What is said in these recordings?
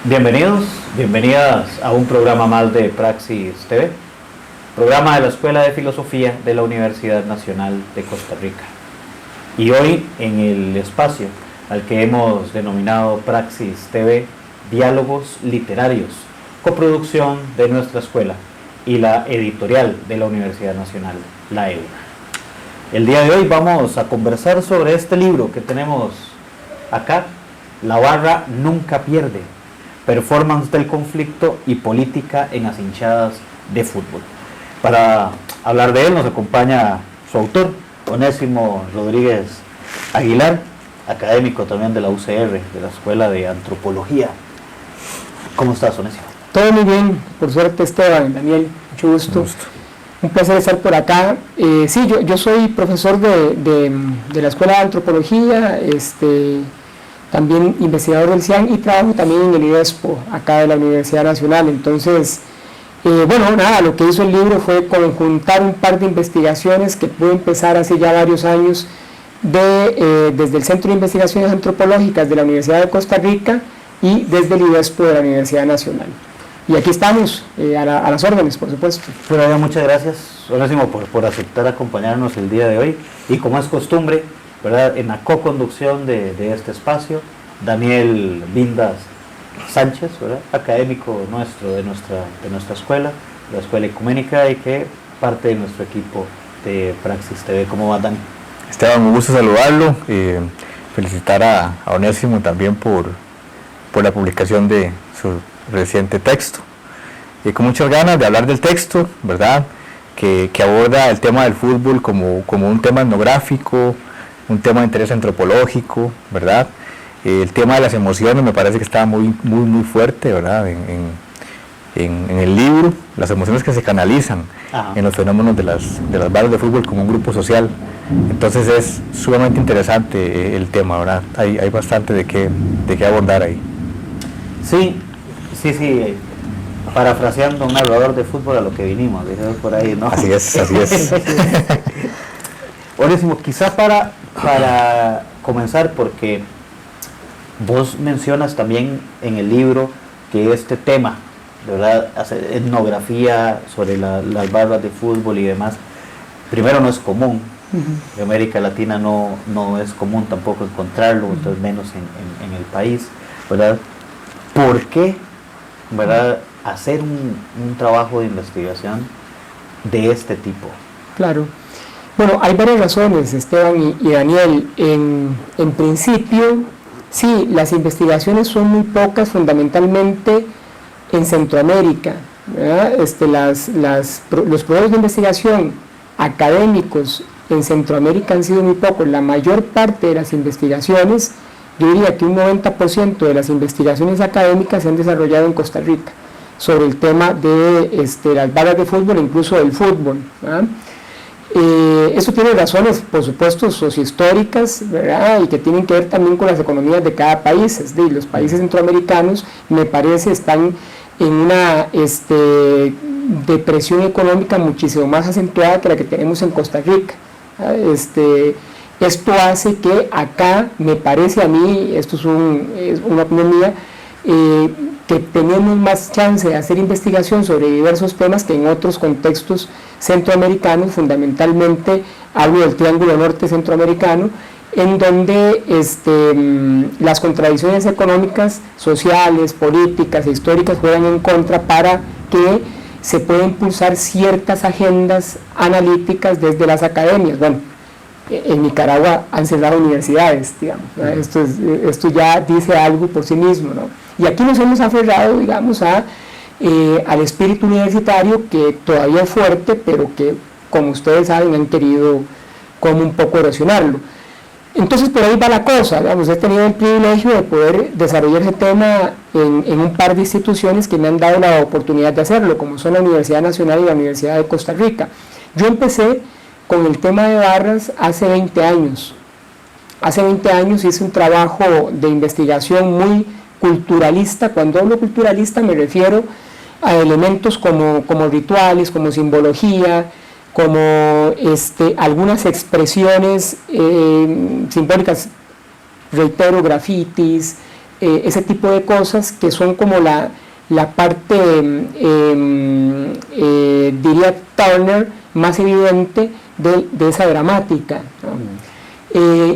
Bienvenidos, bienvenidas a un programa más de Praxis TV, programa de la Escuela de Filosofía de la Universidad Nacional de Costa Rica. Y hoy en el espacio al que hemos denominado Praxis TV, Diálogos Literarios, coproducción de nuestra escuela y la editorial de la Universidad Nacional, la EUNA. El día de hoy vamos a conversar sobre este libro que tenemos acá, La Barra Nunca Pierde, performance del conflicto y política en las hinchadas de fútbol. Para hablar de él nos acompaña su autor, Onésimo Rodríguez Aguilar, académico también de la UCR, de la Escuela de Antropología. ¿Cómo estás, Onésimo? Todo muy bien, por suerte, Esteban, Daniel, mucho gusto. Un placer estar por acá. Sí, yo soy profesor de la Escuela de Antropología, también investigador del CIAN y trabajo también en el IDESPO, acá de la Universidad Nacional. Entonces, lo que hizo el libro fue conjuntar un par de investigaciones que pude empezar hace ya varios años desde el Centro de Investigaciones Antropológicas de la Universidad de Costa Rica y desde el IDESPO de la Universidad Nacional. Y aquí estamos, a las órdenes, por supuesto. Bueno, muchas gracias, Onésimo, por aceptar acompañarnos el día de hoy. Y como es costumbre, ¿verdad?, en la co-conducción de este espacio, Daniel Vindas Sánchez, ¿verdad?, académico nuestro de nuestra escuela, la Escuela Ecuménica, y que parte de nuestro equipo de Praxis TV. ¿Cómo va, Dani? Esteban, un gusto saludarlo, felicitar a Onésimo también por la publicación de su reciente texto, con muchas ganas de hablar del texto, ¿verdad?, que aborda el tema del fútbol como un tema etnográfico, un tema de interés antropológico, ¿verdad? El tema de las emociones me parece que está muy fuerte, ¿verdad?, en el libro, las emociones que se canalizan en los fenómenos de las barras de fútbol como un grupo social. Entonces es sumamente interesante el tema, ¿verdad? Hay bastante de qué abordar ahí. Sí, parafraseando a un narrador de fútbol a lo que vinimos, dijimos por ahí, ¿no? Así es. Onésimo, quizá para comenzar, porque vos mencionas también en el libro que este tema, ¿verdad?, etnografía sobre las barras de fútbol y demás, primero no es común. En América Latina no es común tampoco encontrarlo, entonces menos en el país, ¿verdad? ¿Por qué, verdad, hacer un trabajo de investigación de este tipo? Claro. Bueno, hay varias razones, Esteban y Daniel. En principio, sí, las investigaciones son muy pocas, fundamentalmente en Centroamérica, ¿verdad? Los proyectos de investigación académicos en Centroamérica han sido muy pocos. La mayor parte de las investigaciones, yo diría que un 90% de las investigaciones académicas se han desarrollado en Costa Rica sobre el tema de las barras de fútbol, incluso del fútbol, ¿verdad? Esto tiene razones, por supuesto, sociohistóricas, ¿verdad?, y que tienen que ver también con las economías de cada país. Los países centroamericanos, me parece, están en una depresión económica muchísimo más acentuada que la que tenemos en Costa Rica. Esto hace que acá, me parece a mí, esto es una opinión mía, que tenemos más chance de hacer investigación sobre diversos temas que en otros contextos centroamericanos, fundamentalmente hablo del Triángulo Norte Centroamericano, en donde las contradicciones económicas, sociales, políticas e históricas juegan en contra para que se puedan impulsar ciertas agendas analíticas desde las academias. Bueno, en Nicaragua han cerrado universidades, digamos, ¿no? Esto ya dice algo por sí mismo, ¿no? Y aquí nos hemos aferrado, digamos, al espíritu universitario, que todavía es fuerte, pero que, como ustedes saben, han querido como un poco erosionarlo. Entonces, por ahí va la cosa, digamos, he tenido el privilegio de poder desarrollar ese tema en un par de instituciones que me han dado la oportunidad de hacerlo, como son la Universidad Nacional y la Universidad de Costa Rica. Yo empecé con el tema de barras hace 20 años. Hace 20 años hice un trabajo de investigación muy culturalista. Cuando hablo culturalista me refiero a elementos como rituales, como simbología, como algunas expresiones simbólicas, reitero, grafitis, ese tipo de cosas que son como la parte, diría Turner, más evidente de esa dramática, ¿no?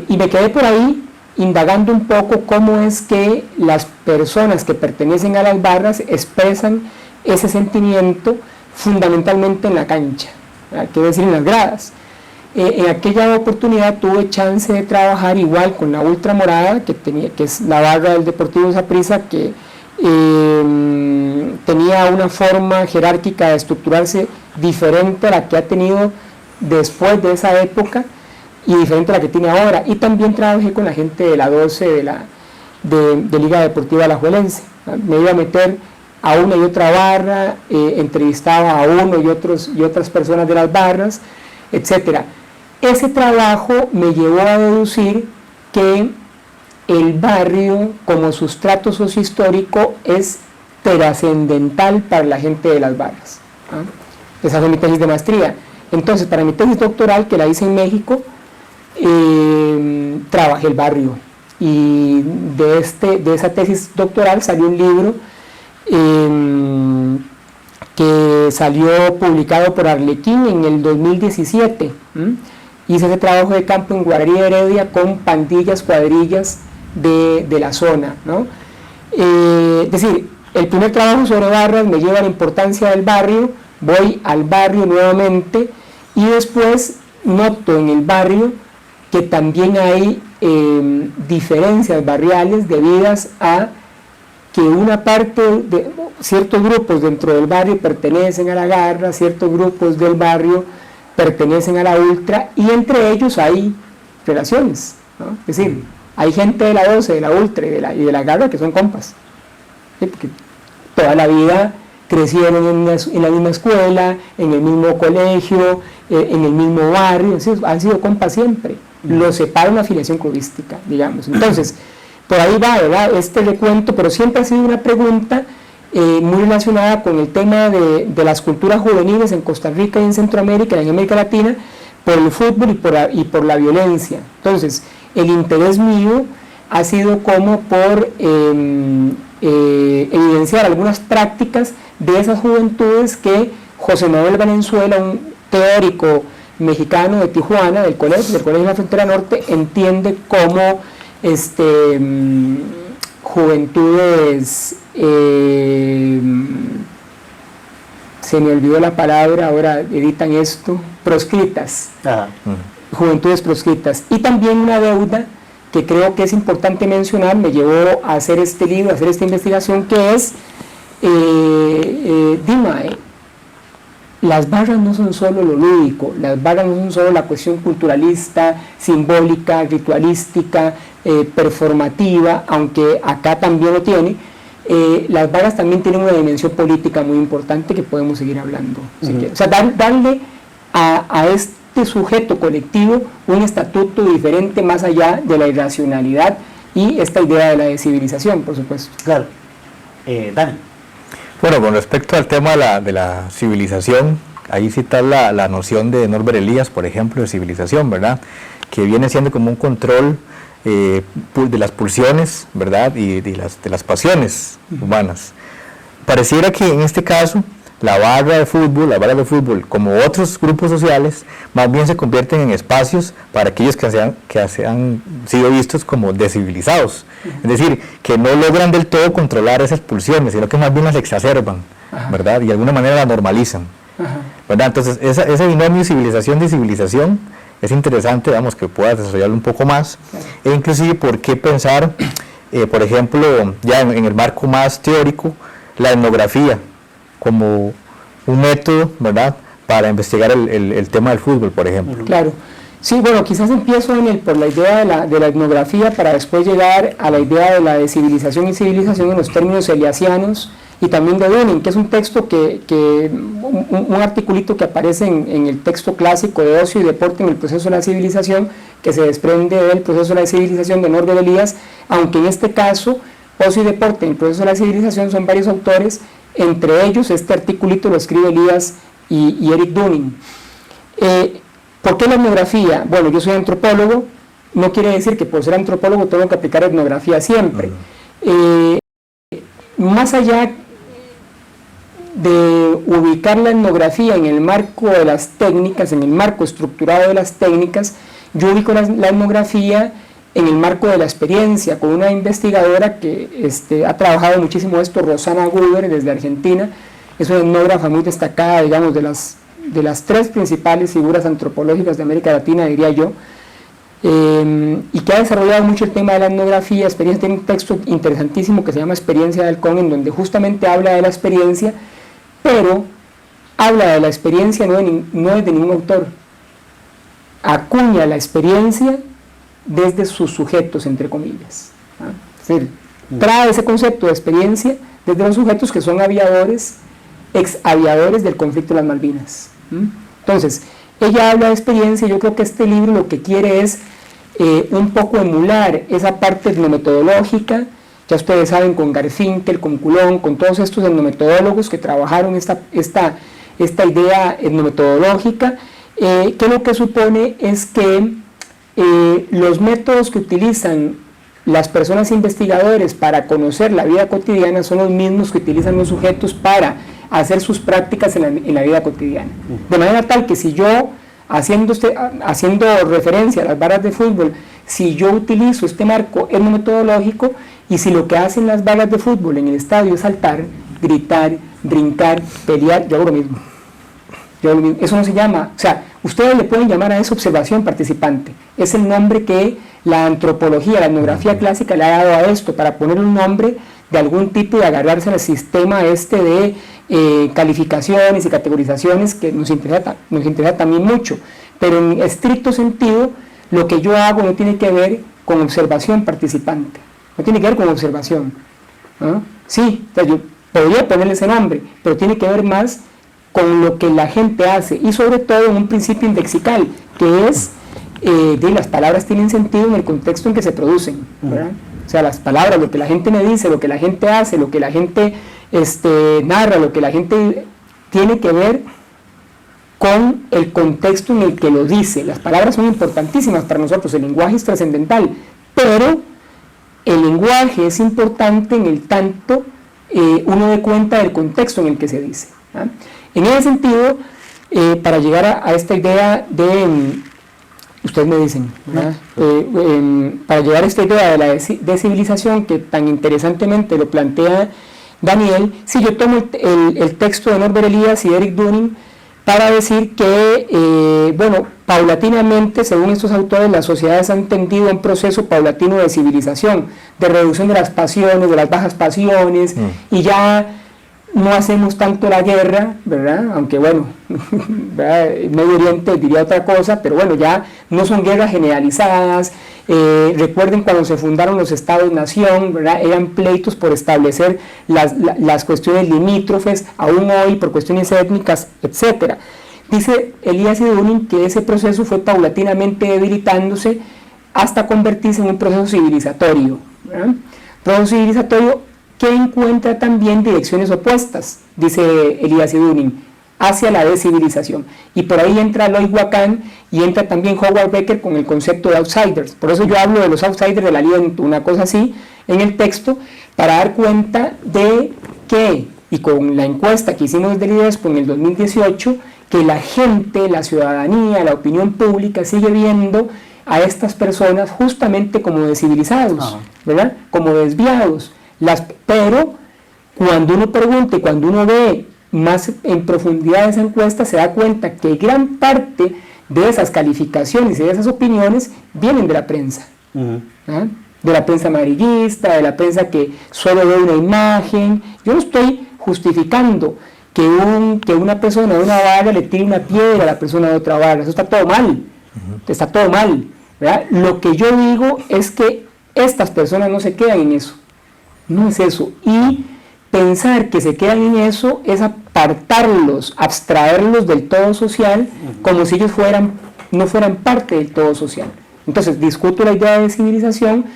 Y me quedé por ahí indagando un poco cómo es que las personas que pertenecen a las barras expresan ese sentimiento fundamentalmente en la cancha, quiero decir en las gradas. En aquella oportunidad tuve chance de trabajar igual con la Ultramorada, que es la barra del Deportivo Saprissa, que tenía una forma jerárquica de estructurarse diferente a la que ha tenido después de esa época y diferente a la que tiene ahora. Y también trabajé con la gente de la 12 de Liga Deportiva Alajuelense. Me iba a meter a una y otra barra, entrevistaba a uno y otras personas de las barras, etcétera. Ese trabajo me llevó a deducir que el barrio como sustrato sociohistórico es trascendental para la gente de las barras, ¿ah? Esa fue mi tesis de maestría. Entonces, para mi tesis doctoral, que la hice en México, trabajé el barrio, y de esa tesis doctoral salió un libro que salió publicado por Arlequín en el 2017. Hice ese trabajo de campo en Guararí de Heredia con pandillas, cuadrillas de la zona, ¿no? Es decir, el primer trabajo sobre barras me lleva a la importancia del barrio, voy al barrio nuevamente y después noto en el barrio que también hay diferencias barriales debidas a que una parte de ciertos grupos dentro del barrio pertenecen a la Garra, ciertos grupos del barrio pertenecen a la Ultra, y entre ellos hay relaciones, ¿no? Es decir, hay gente de la 12, de la Ultra y de la Garra que son compas, ¿sí? Porque toda la vida crecieron en la misma escuela, en el mismo colegio, en el mismo barrio, han sido compas siempre. Los separa una afiliación clubística, digamos. Entonces, por ahí va, ¿verdad?, este recuento, pero siempre ha sido una pregunta muy relacionada con el tema de las culturas juveniles en Costa Rica y en Centroamérica y en América Latina, por el fútbol y por la violencia. Entonces, el interés mío ha sido como por evidenciar algunas prácticas de esas juventudes que José Manuel Valenzuela, un teórico mexicano de Tijuana, del Colegio de la Frontera Norte, entiende como juventudes, se me olvidó la palabra, ahora editan esto, proscritas, juventudes proscritas. Y también una deuda que creo que es importante mencionar, me llevó a hacer este libro, a hacer esta investigación, que es DIMAE. Las barras no son solo lo lúdico, las barras no son solo la cuestión culturalista, simbólica, ritualística, performativa, aunque acá también lo tiene. Las barras también tienen una dimensión política muy importante que podemos seguir hablando. O sea, darle a este sujeto colectivo un estatuto diferente más allá de la irracionalidad y esta idea de la descivilización, por supuesto. Claro. Dani. Bueno, con respecto al tema de la civilización, ahí citar la noción de Norbert Elias, por ejemplo, de civilización, ¿verdad?, que viene siendo como un control de las pulsiones, ¿verdad?, y de las pasiones humanas. Pareciera que en este caso las barras de fútbol, como otros grupos sociales, más bien se convierten en espacios para aquellos que han sido vistos como descivilizados. Es decir, que no logran del todo controlar esas pulsiones, sino que más bien las exacerban, ¿verdad?, y de alguna manera las normalizan, ¿verdad? Entonces, ese binomio civilización-descivilización es interesante, digamos, que puedas desarrollarlo un poco más, e inclusive por qué pensar, por ejemplo, ya en el marco más teórico, la etnografía como un método, ¿verdad?, para investigar el tema del fútbol, por ejemplo. Claro. Sí, bueno, quizás empiezo por la idea de la etnografía para después llegar a la idea de la de civilización y civilización en los términos eliasianos y también de Dunning, que es un texto un articulito que aparece en el texto clásico de Ocio y Deporte en el proceso de la civilización, que se desprende del proceso de la civilización de Norbert Elias, aunque en este caso Ocio y Deporte en el proceso de la civilización son varios autores, entre ellos este articulito lo escribe Elias y Eric Dunning. ¿Por qué la etnografía? Bueno, yo soy antropólogo, no quiere decir que por ser antropólogo tengo que aplicar etnografía siempre. Más allá de ubicar la etnografía en el marco de las técnicas, en el marco estructurado de las técnicas, yo ubico la etnografía en el marco de la experiencia, con una investigadora que ha trabajado muchísimo esto, Rosana Guber, desde Argentina. Es una etnógrafa muy destacada, digamos, de las tres principales figuras antropológicas de América Latina, diría yo, y que ha desarrollado mucho el tema de la etnografía. Experiencia tiene un texto interesantísimo que se llama Experiencia del Halcón, en donde justamente habla de la experiencia, pero habla de la experiencia no es de ningún autor, acuña la experiencia desde sus sujetos, entre comillas, ¿ah? Es decir, trae ese concepto de experiencia desde los sujetos que son aviadores, ex aviadores del conflicto de las Malvinas. Entonces, ella habla de experiencia. Yo creo que este libro lo que quiere es un poco emular esa parte etnometodológica. Ya ustedes saben, con Garfinkel, con Coulon, con todos estos etnometodólogos que trabajaron esta idea etnometodológica, que lo que supone es que los métodos que utilizan las personas investigadores para conocer la vida cotidiana son los mismos que utilizan los sujetos para hacer sus prácticas en la vida cotidiana. De manera tal que si yo, haciendo referencia a las barras de fútbol, si yo utilizo este marco etnometodológico, y si lo que hacen las barras de fútbol en el estadio es saltar, gritar, brincar, pelear, yo hago lo mismo. Eso no se llama, o sea, ustedes le pueden llamar a eso observación participante. Es el nombre que la antropología, la etnografía clásica le ha dado a esto, para poner un nombre de algún tipo y agarrarse al sistema de calificaciones y categorizaciones que nos interesa también mucho. Pero en estricto sentido, lo que yo hago no tiene que ver con observación participante, no tiene que ver con observación, ¿no? Sí, o sea, yo podría ponerle ese nombre, pero tiene que ver más con lo que la gente hace, y sobre todo en un principio indexical, que es de las palabras tienen sentido en el contexto en que se producen, ¿verdad? O sea, las palabras, lo que la gente me dice, lo que la gente hace, lo que la gente narra, lo que la gente tiene que ver con el contexto en el que lo dice. Las palabras son importantísimas para nosotros, el lenguaje es trascendental, pero el lenguaje es importante en el tanto uno dé cuenta del contexto en el que se dice, ¿ah? En ese sentido, para llegar a esta idea de, ustedes me dicen, para llegar a esta idea de la descivilización que tan interesantemente lo plantea Daniel, si yo tomo el texto de Norbert Elias y Eric Dunning para decir que, paulatinamente, según estos autores, las sociedades han tendido un proceso paulatino de civilización, de reducción de las pasiones, de las bajas pasiones, y ya no hacemos tanto la guerra, ¿verdad? Aunque bueno, Medio Oriente diría otra cosa, pero bueno, ya no son guerras generalizadas. Recuerden cuando se fundaron los estados-nación, ¿verdad? Eran pleitos por establecer las cuestiones limítrofes, aún hoy por cuestiones étnicas, etc. Dice Elias y Dunning que ese proceso fue paulatinamente debilitándose hasta convertirse en un proceso civilizatorio, ¿verdad? Proceso civilizatorio que encuentra también direcciones opuestas, dice Elias y Dunning, hacia la descivilización. Y por ahí entra Lloyd Wacan y entra también Howard Becker con el concepto de outsiders. Por eso yo hablo de los outsiders del aliento, una cosa así, en el texto, para dar cuenta de que, y con la encuesta que hicimos desde el IDESPO en el 2018, que la gente, la ciudadanía, la opinión pública sigue viendo a estas personas justamente como descivilizados, ¿verdad? Como desviados. Pero cuando uno pregunta y cuando uno ve más en profundidad esa encuesta, se da cuenta que gran parte de esas calificaciones y de esas opiniones vienen de la prensa, ¿ah? De la prensa amarillista, de la prensa que solo ve una imagen. Yo no estoy justificando que una persona de una barra le tire una piedra a la persona de otra barra, eso está todo mal, está todo mal, ¿verdad? Lo que yo digo es que estas personas no se quedan en eso. No es eso, y pensar que se quedan en eso es apartarlos, abstraerlos del todo social, como si ellos no fueran parte del todo social. Entonces discuto la idea de civilización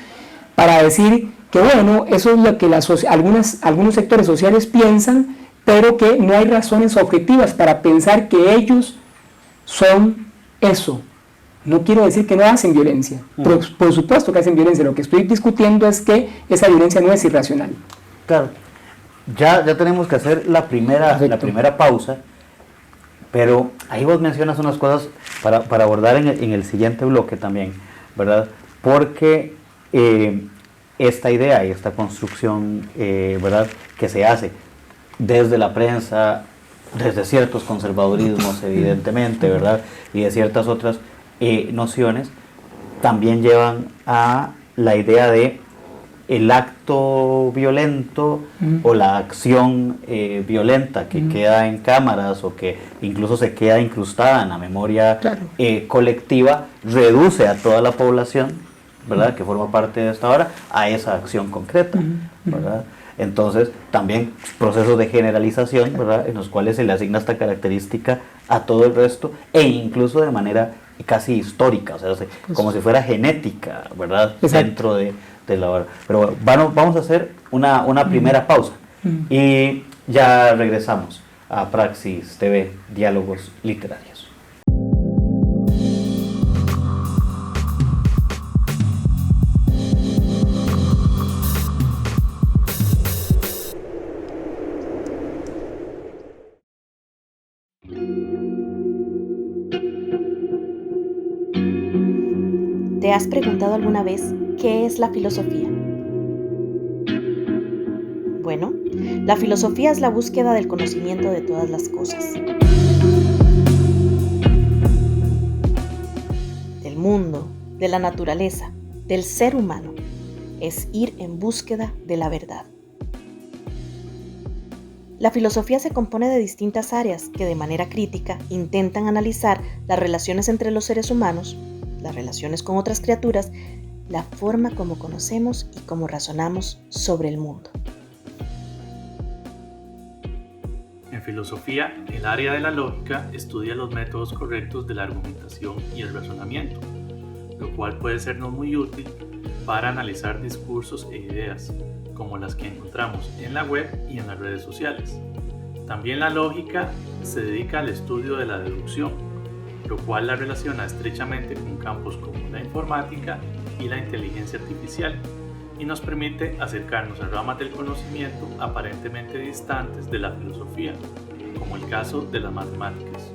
para decir que bueno, eso es lo que algunos sectores sociales piensan, pero que no hay razones objetivas para pensar que ellos son eso, No quiero decir que no hacen violencia, por supuesto que hacen violencia. Lo que estoy discutiendo es que esa violencia no es irracional. Claro, ya tenemos que hacer la primera pausa, pero ahí vos mencionas unas cosas para abordar en el siguiente bloque también, ¿verdad? Porque esta idea y esta construcción, ¿verdad?, que se hace desde la prensa, desde ciertos conservadurismos, evidentemente, ¿verdad?, y de ciertas otras nociones, también llevan a la idea de el acto violento o la acción violenta que queda en cámaras o que incluso se queda incrustada en la memoria colectiva, reduce a toda la población, ¿verdad?, que forma parte de esta obra, a esa acción concreta, ¿verdad? Entonces, también procesos de generalización, ¿verdad?, en los cuales se le asigna esta característica a todo el resto, e incluso de manera casi histórica, o sea, como si fuera genética, ¿verdad?, dentro de la obra. Pero bueno, vamos a hacer una primera pausa y ya regresamos a Praxis TV, Diálogos Literarios. ¿Te has preguntado alguna vez qué es la filosofía? Bueno, la filosofía es la búsqueda del conocimiento de todas las cosas. Del mundo, de la naturaleza, del ser humano. Es ir en búsqueda de la verdad. La filosofía se compone de distintas áreas que de manera crítica intentan analizar las relaciones entre los seres humanos, las relaciones con otras criaturas, la forma como conocemos y cómo razonamos sobre el mundo. En filosofía, el área de la lógica estudia los métodos correctos de la argumentación y el razonamiento, lo cual puede sernos muy útil para analizar discursos e ideas, como las que encontramos en la web y en las redes sociales. También la lógica se dedica al estudio de la deducción, lo cual la relaciona estrechamente con campos como la informática y la inteligencia artificial, y nos permite acercarnos a ramas del conocimiento aparentemente distantes de la filosofía, como el caso de las matemáticas.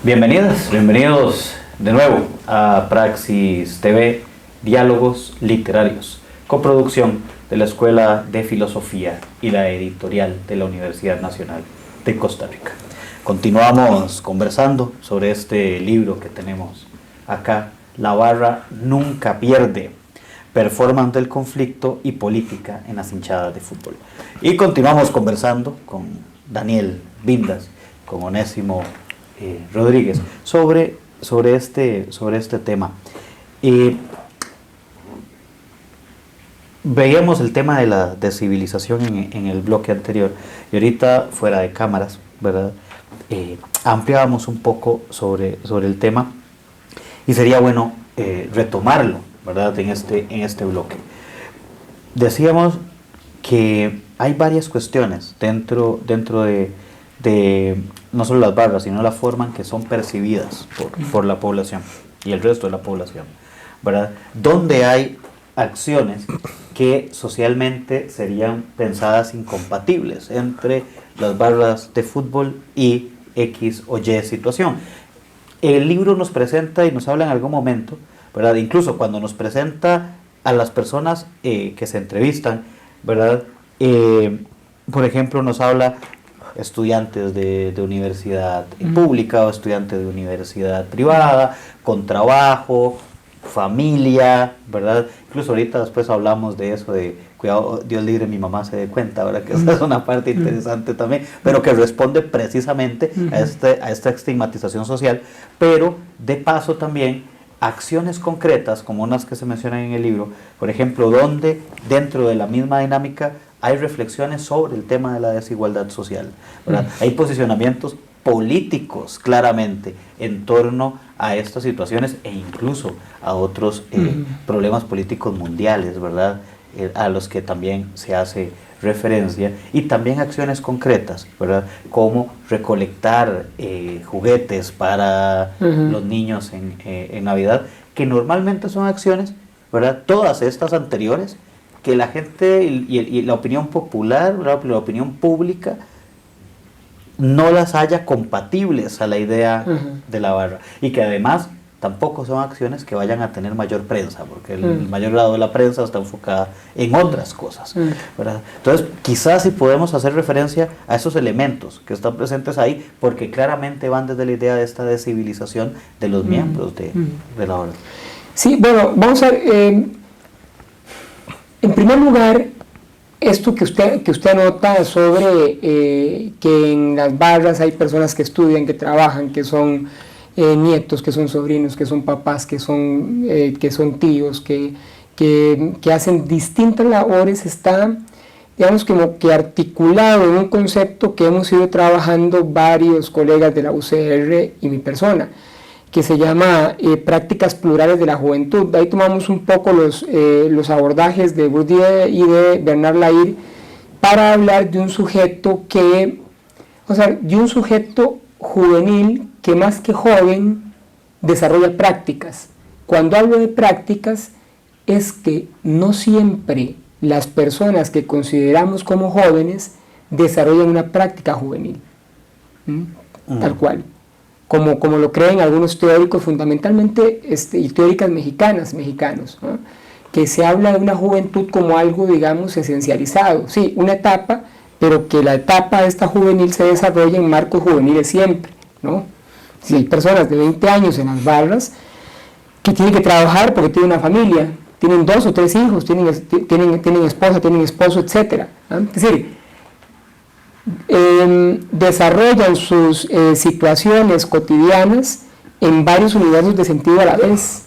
Bienvenidos de nuevo a Praxis TV, Diálogos Literarios, coproducción de la Escuela de Filosofía y la editorial de la Universidad Nacional de Costa Rica. Continuamos conversando sobre este libro que tenemos acá, La barra nunca pierde, performance del conflicto y política en las hinchadas de fútbol. Y continuamos conversando con Daniel Vindas, con Onésimo Rodríguez sobre este tema. Veíamos el tema de la descivilización en el bloque anterior, y ahorita fuera de cámaras, ¿verdad? Ampliábamos un poco sobre el tema, y sería bueno retomarlo, ¿verdad?, en este bloque. Decíamos que hay varias cuestiones dentro de no solo las barras, sino la forma en que son percibidas por la población y el resto de la población, ¿verdad? Donde hay acciones que socialmente serían pensadas incompatibles entre las barras de fútbol y X o Y situación. El libro nos presenta y nos habla en algún momento, ¿verdad?, incluso cuando nos presenta a las personas que se entrevistan, ¿verdad?, por ejemplo, nos habla estudiantes de universidad pública o estudiantes de universidad privada, con trabajo, familia, ¿verdad? Incluso ahorita después hablamos de eso, de cuidado, Dios libre, mi mamá se dé cuenta, ¿verdad?, que esa es una parte interesante también, pero que responde precisamente a esta estigmatización social, pero de paso también acciones concretas, como unas que se mencionan en el libro, por ejemplo, donde dentro de la misma dinámica hay reflexiones sobre el tema de la desigualdad social, ¿verdad? Hay posicionamientos políticos claramente en torno a estas situaciones e incluso a otros problemas políticos mundiales, ¿verdad? A los que también se hace referencia, y también acciones concretas, ¿verdad? Como recolectar juguetes para los niños en Navidad, que normalmente son acciones, ¿verdad? Todas estas anteriores, que la gente y la opinión popular, ¿verdad? La opinión pública no las haya compatibles a la idea de la barra, y que además tampoco son acciones que vayan a tener mayor prensa, porque el mayor grado de la prensa está enfocada en otras cosas, ¿verdad? Entonces, quizás si podemos hacer referencia a esos elementos que están presentes ahí, porque claramente van desde la idea de esta descivilización de los miembros de la orden. Sí, bueno, vamos a ver, en primer lugar, esto que usted anota sobre que en las barras hay personas que estudian, que trabajan, que son nietos, que son sobrinos, que son papás, que son tíos, que hacen distintas labores, está, digamos, como que articulado en un concepto que hemos ido trabajando varios colegas de la UCR y mi persona, que se llama prácticas plurales de la juventud. De ahí tomamos un poco los abordajes de Bourdieu y de Bernard Lahire para hablar de un sujeto de un sujeto juvenil que más que joven desarrolla prácticas. Cuando hablo de prácticas es que no siempre las personas que consideramos como jóvenes desarrollan una práctica juvenil, tal cual. Como lo creen algunos teóricos, fundamentalmente y teóricas mexicanos, ¿no? Que se habla de una juventud como algo, digamos, esencializado. Sí, una etapa, pero que la etapa esta juvenil se desarrolla en marcos juveniles siempre, ¿no? Si hay personas de 20 años en las barras que tienen que trabajar porque tienen una familia, tienen 2 o 3 hijos, tienen esposa, tienen esposo, etc. ¿no? Es decir, desarrollan sus situaciones cotidianas en varios universos de sentido a la vez.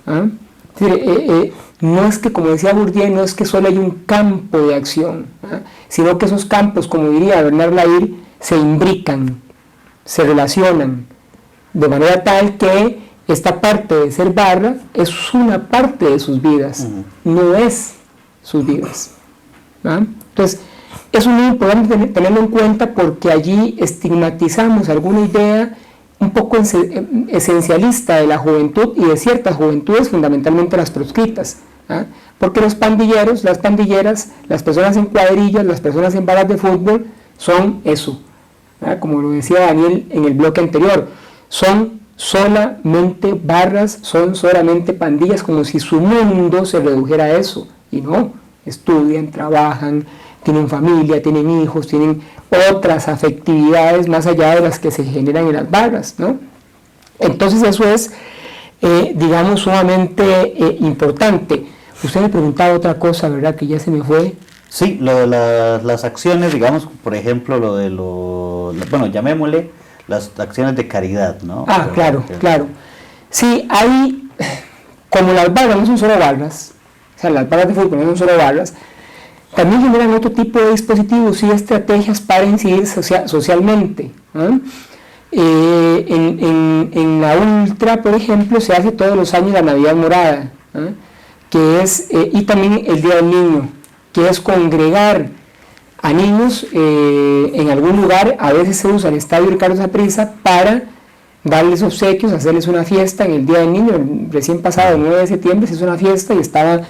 Es decir, no es que, como decía Bourdieu, no es que solo hay un campo de acción, sino que esos campos, como diría Bernard Lahire, se imbrican, se relacionan, de manera tal que esta parte de ser barra es una parte de sus vidas, no es sus vidas. Entonces, es muy importante tenerlo en cuenta, porque allí estigmatizamos alguna idea un poco esencialista de la juventud y de ciertas juventudes, fundamentalmente las proscritas, porque los pandilleros, las pandilleras, las personas en cuadrillas, las personas en barras de fútbol son eso, como lo decía Daniel en el bloque anterior, son solamente barras, son solamente pandillas, como si su mundo se redujera a eso, y no, estudian, trabajan, tienen familia, tienen hijos, tienen otras afectividades más allá de las que se generan en las barras, ¿no? Entonces eso es, digamos, sumamente importante. Usted me preguntaba otra cosa, ¿verdad? Que ya se me fue. Sí, lo de las acciones, digamos, por ejemplo, bueno, llamémosle las acciones de caridad, ¿no? Claro. Sí, hay, como las barras no son solo barras, o sea, las barras de fútbol no son solo barras, también generan otro tipo de dispositivos y estrategias para incidir socialmente. En la Ultra, por ejemplo, se hace todos los años la Navidad Morada, que es, y también el Día del Niño, que es congregar a niños en algún lugar. A veces se usa el estadio Ricardo Saprissa para darles obsequios, hacerles una fiesta en el Día del Niño. Recién pasado, el 9 de septiembre, se hizo una fiesta y estaba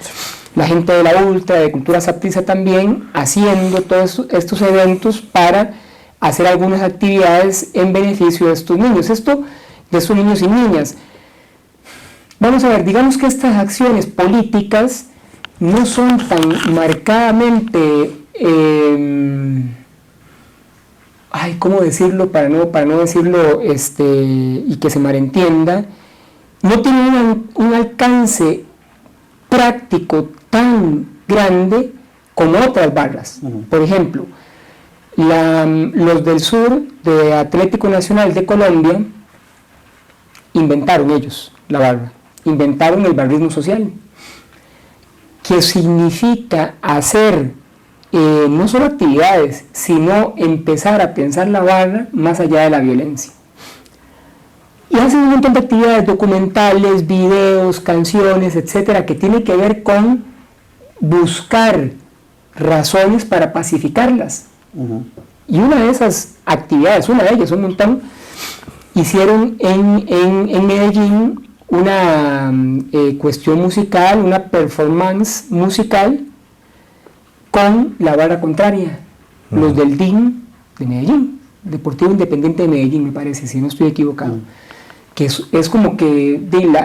la gente de la Ultra, de Cultura Saprissa también, haciendo todos estos eventos para hacer algunas actividades en beneficio de estos niños, de estos niños y niñas. Vamos a ver, digamos que estas acciones políticas no son tan marcadamente, ¿cómo decirlo? Para no decirlo y que se malentienda, no tienen un alcance práctico tan grande como otras barras. Por ejemplo, los del sur de Atlético Nacional de Colombia inventaron ellos la barra, inventaron el barrismo social, que significa hacer no solo actividades, sino empezar a pensar la barra más allá de la violencia. Y hacen un montón de actividades documentales, videos, canciones, etcétera, que tiene que ver con buscar razones para pacificarlas. Y una de esas actividades, una de ellas, un montón, hicieron en Medellín una cuestión musical, una performance musical con la barra contraria, los del DIN de Medellín, Deportivo Independiente de Medellín, me parece, si no estoy equivocado, que es como que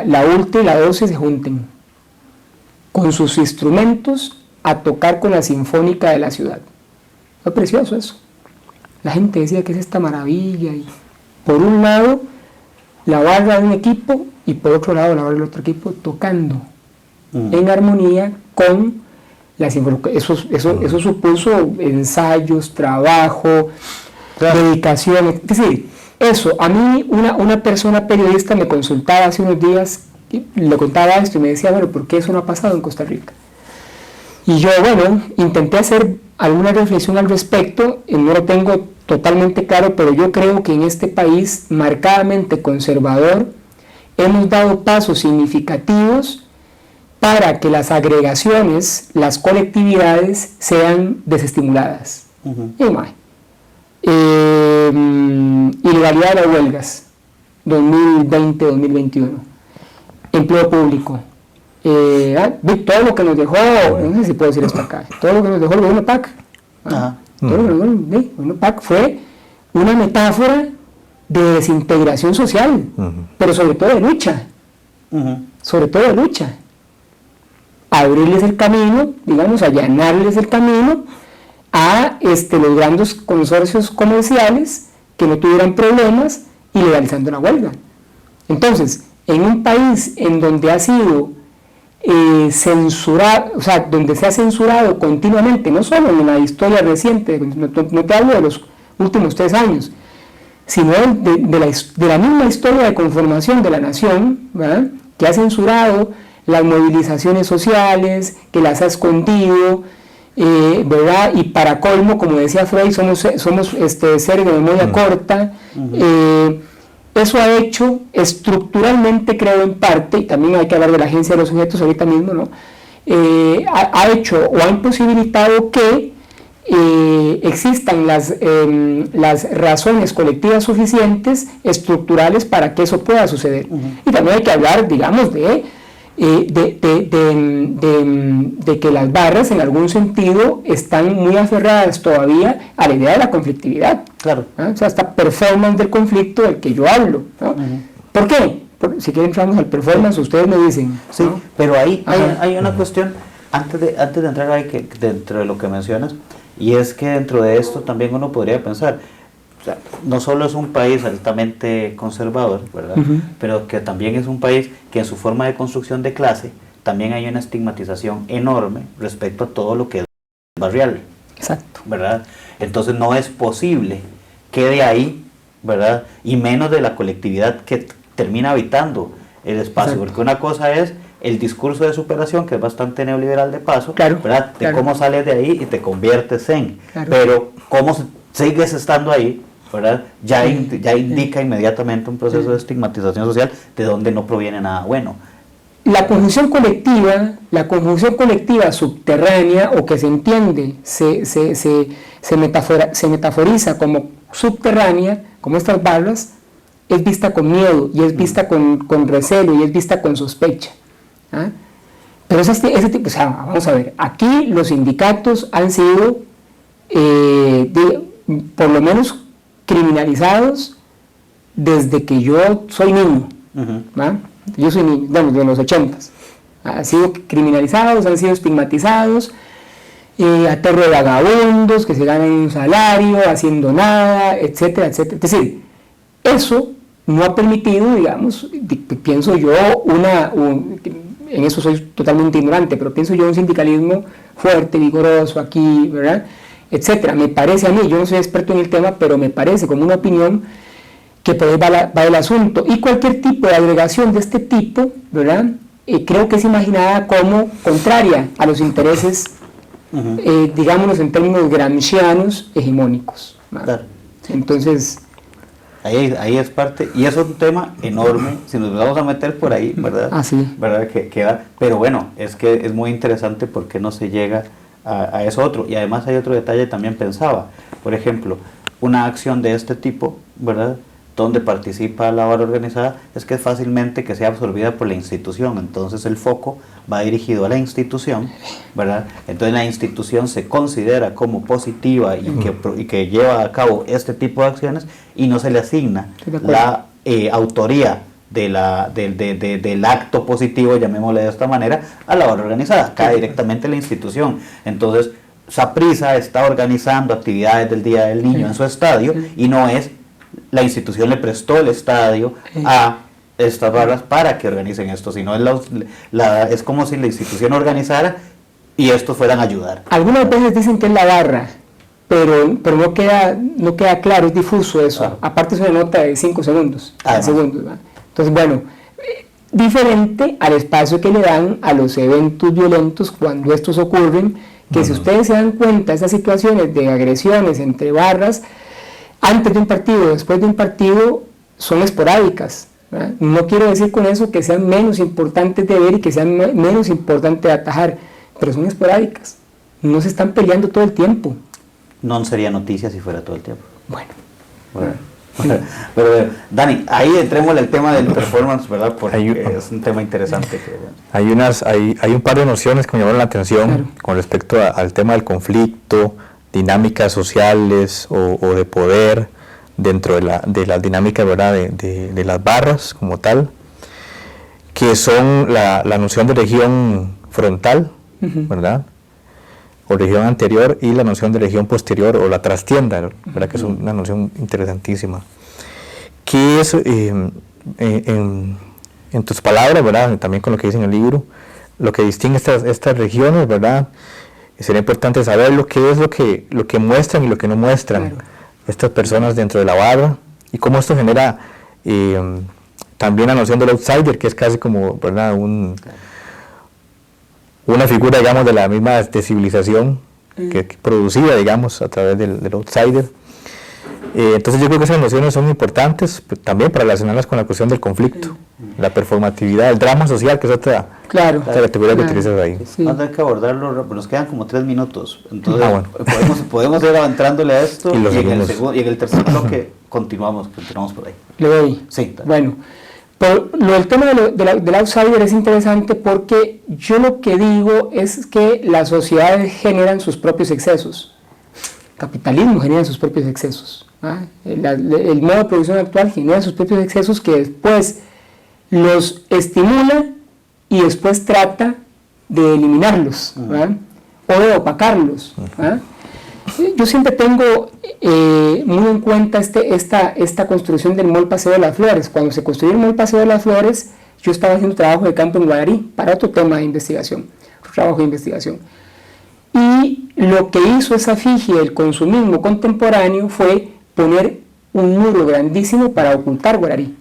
la ULTE y la 12 se junten con sus instrumentos a tocar con la Sinfónica de la ciudad. Fue precioso eso. La gente decía que es esta maravilla, y por un lado la barra de un equipo y por otro lado la barra del otro equipo tocando en armonía con la Sinfónica. Eso supuso ensayos, trabajo, dedicación, es decir, eso. A mí una persona periodista me consultaba hace unos días, y le contaba esto y me decía, bueno, ¿por qué eso no ha pasado en Costa Rica? Y yo, bueno, intenté hacer alguna reflexión al respecto, y no lo tengo totalmente claro, pero yo creo que en este país marcadamente conservador hemos dado pasos significativos para que las agregaciones, las colectividades sean desestimuladas. Ilegalidad de las huelgas, 2020-2021, empleo público, todo lo que nos dejó, no sé si puedo decir esto acá, todo lo que nos dejó el gobierno PAC, todo lo que nos dejó el gobierno PAC fue una metáfora de desintegración social, pero sobre todo de lucha, abrirles el camino, digamos, allanarles el camino a los grandes consorcios comerciales que no tuvieran problemas y legalizando la huelga. Entonces, en un país en donde ha sido censurado, o sea, donde se ha censurado continuamente, no solo en la historia reciente, no te hablo de los últimos 3 años, sino de la misma historia de conformación de la nación, ¿verdad?, que ha censurado las movilizaciones sociales, que las ha escondido, ¿verdad? Y para colmo, como decía Freud, somos seres de memoria corta. Eso ha hecho estructuralmente, creo, en parte, y también hay que hablar de la agencia de los sujetos ahorita mismo, ¿no? Ha hecho o ha imposibilitado que existan las razones colectivas suficientes, estructurales, para que eso pueda suceder. Y también hay que hablar, digamos, de que las barras en algún sentido están muy aferradas todavía a la idea de la conflictividad. Claro. ¿Ah? O sea, esta performance del conflicto del que yo hablo, ¿no? ¿Por qué? Si quieren entramos al performance, ustedes me dicen. Sí, ¿no? Pero hay una cuestión, antes de entrar ahí, que dentro de lo que mencionas, y es que dentro de esto también uno podría pensar, o sea, no solo es un país altamente conservador, ¿verdad? Pero que también es un país que en su forma de construcción de clase también hay una estigmatización enorme respecto a todo lo que es barrial. Exacto. ¿Verdad? Entonces no es posible que de ahí, ¿verdad?, y menos de la colectividad que termina habitando el espacio. Exacto. Porque una cosa es el discurso de superación, que es bastante neoliberal de paso, claro, ¿verdad?, de cómo sales de ahí y te conviertes en, pero cómo sigues estando ahí, ¿verdad?, ya indica inmediatamente un proceso de estigmatización social de donde no proviene nada bueno. La conjunción colectiva subterránea, o que se entiende, se metaforiza como subterránea, como estas barras, es vista con miedo, y es vista con recelo, y es vista con sospecha. ¿Ah? Pero ese tipo, o sea, vamos a ver, aquí los sindicatos han sido, por lo menos, criminalizados desde que yo soy niño. Yo soy niño, de los 80s. Han sido criminalizados, han sido estigmatizados, aterro de vagabundos que se ganan un salario haciendo nada, etcétera, etcétera. Es decir, eso no ha permitido, digamos, pienso yo, en eso soy totalmente ignorante, pero pienso yo un sindicalismo fuerte, vigoroso aquí, ¿verdad?, etcétera. Me parece a mí, yo no soy experto en el tema, pero me parece como una opinión que por ahí va el asunto. Y cualquier tipo de agregación de este tipo, ¿verdad?, creo que es imaginada como contraria a los intereses digámonos en términos gramscianos, hegemónicos. Claro. Entonces... Ahí es parte, y eso es un tema enorme, si nos vamos a meter por ahí, ¿verdad? Sí. ¿Verdad? Que queda, pero bueno, es que es muy interesante porque no se llega a eso otro, y además hay otro detalle también pensaba, por ejemplo, una acción de este tipo, ¿verdad?, donde participa la barra organizada, es que es fácilmente que sea absorbida por la institución, entonces el foco va dirigido a la institución, ¿verdad? Entonces la institución se considera como positiva y que lleva a cabo este tipo de acciones y no se le asigna la autoría del acto positivo, llamémosle de esta manera, a la barra organizada, cae directamente la institución. Entonces Saprissa está organizando actividades del Día del Niño en su estadio y no es la institución le prestó el estadio a estas barras para que organicen esto, sino es como si la institución organizara y estos fueran a ayudar. Algunas veces dicen que es la barra, pero no queda claro, es difuso eso. Aparte es una nota de 5 segundos. Entonces, bueno, diferente al espacio que le dan a los eventos violentos cuando estos ocurren, que si ustedes se dan cuenta, esas situaciones de agresiones entre barras, antes de un partido, después de un partido, son esporádicas, ¿verdad? No quiero decir con eso que sean menos importantes de ver y que sean menos importantes de atajar, pero son esporádicas, no se están peleando todo el tiempo. No sería noticia si fuera todo el tiempo. Bueno. Pero Dani, ahí entremos en el tema del performance, ¿verdad? Porque es un tema interesante. Hay un par de nociones que me llamaron la atención con respecto al tema del conflicto, dinámicas sociales o de poder dentro de las dinámicas, ¿verdad?, de las barras como tal, que son la noción de región frontal, ¿verdad?, o región anterior, y la noción de región posterior o la trastienda, ¿verdad?, que es una noción interesantísima. ¿Qué es, en tus palabras, ¿verdad?, también con lo que dice en el libro, lo que distingue estas regiones, ¿verdad?, sería importante saber qué es lo que muestran y lo que no muestran estas personas dentro de la barra, y cómo esto genera también la noción del outsider, que es casi como, ¿verdad?, una figura, digamos, de la misma civilización que producida, digamos, a través del outsider. Entonces yo creo que esas nociones son importantes también para relacionarlas con la cuestión del conflicto, la performatividad, el drama social, que es otra categoría que utilizas ahí. Vamos a tener que abordarlo, nos quedan como 3 minutos, entonces podemos ir entrándole a esto y en el tercer bloque continuamos por ahí. Le doy. Sí. Bueno, el tema del outsider es interesante porque yo lo que digo es que las sociedades generan sus propios excesos. El capitalismo genera sus propios excesos. El modo de producción actual genera sus propios excesos que después los estimula y después trata de eliminarlos, o de opacarlos. Yo siempre tengo muy en cuenta esta construcción del Mall Paseo de las Flores. Cuando se construyó el Mall Paseo de las Flores, yo estaba haciendo trabajo de campo en Guararí para otro tema de investigación, y lo que hizo esa efigie del consumismo contemporáneo fue poner un muro grandísimo para ocultar Guararí,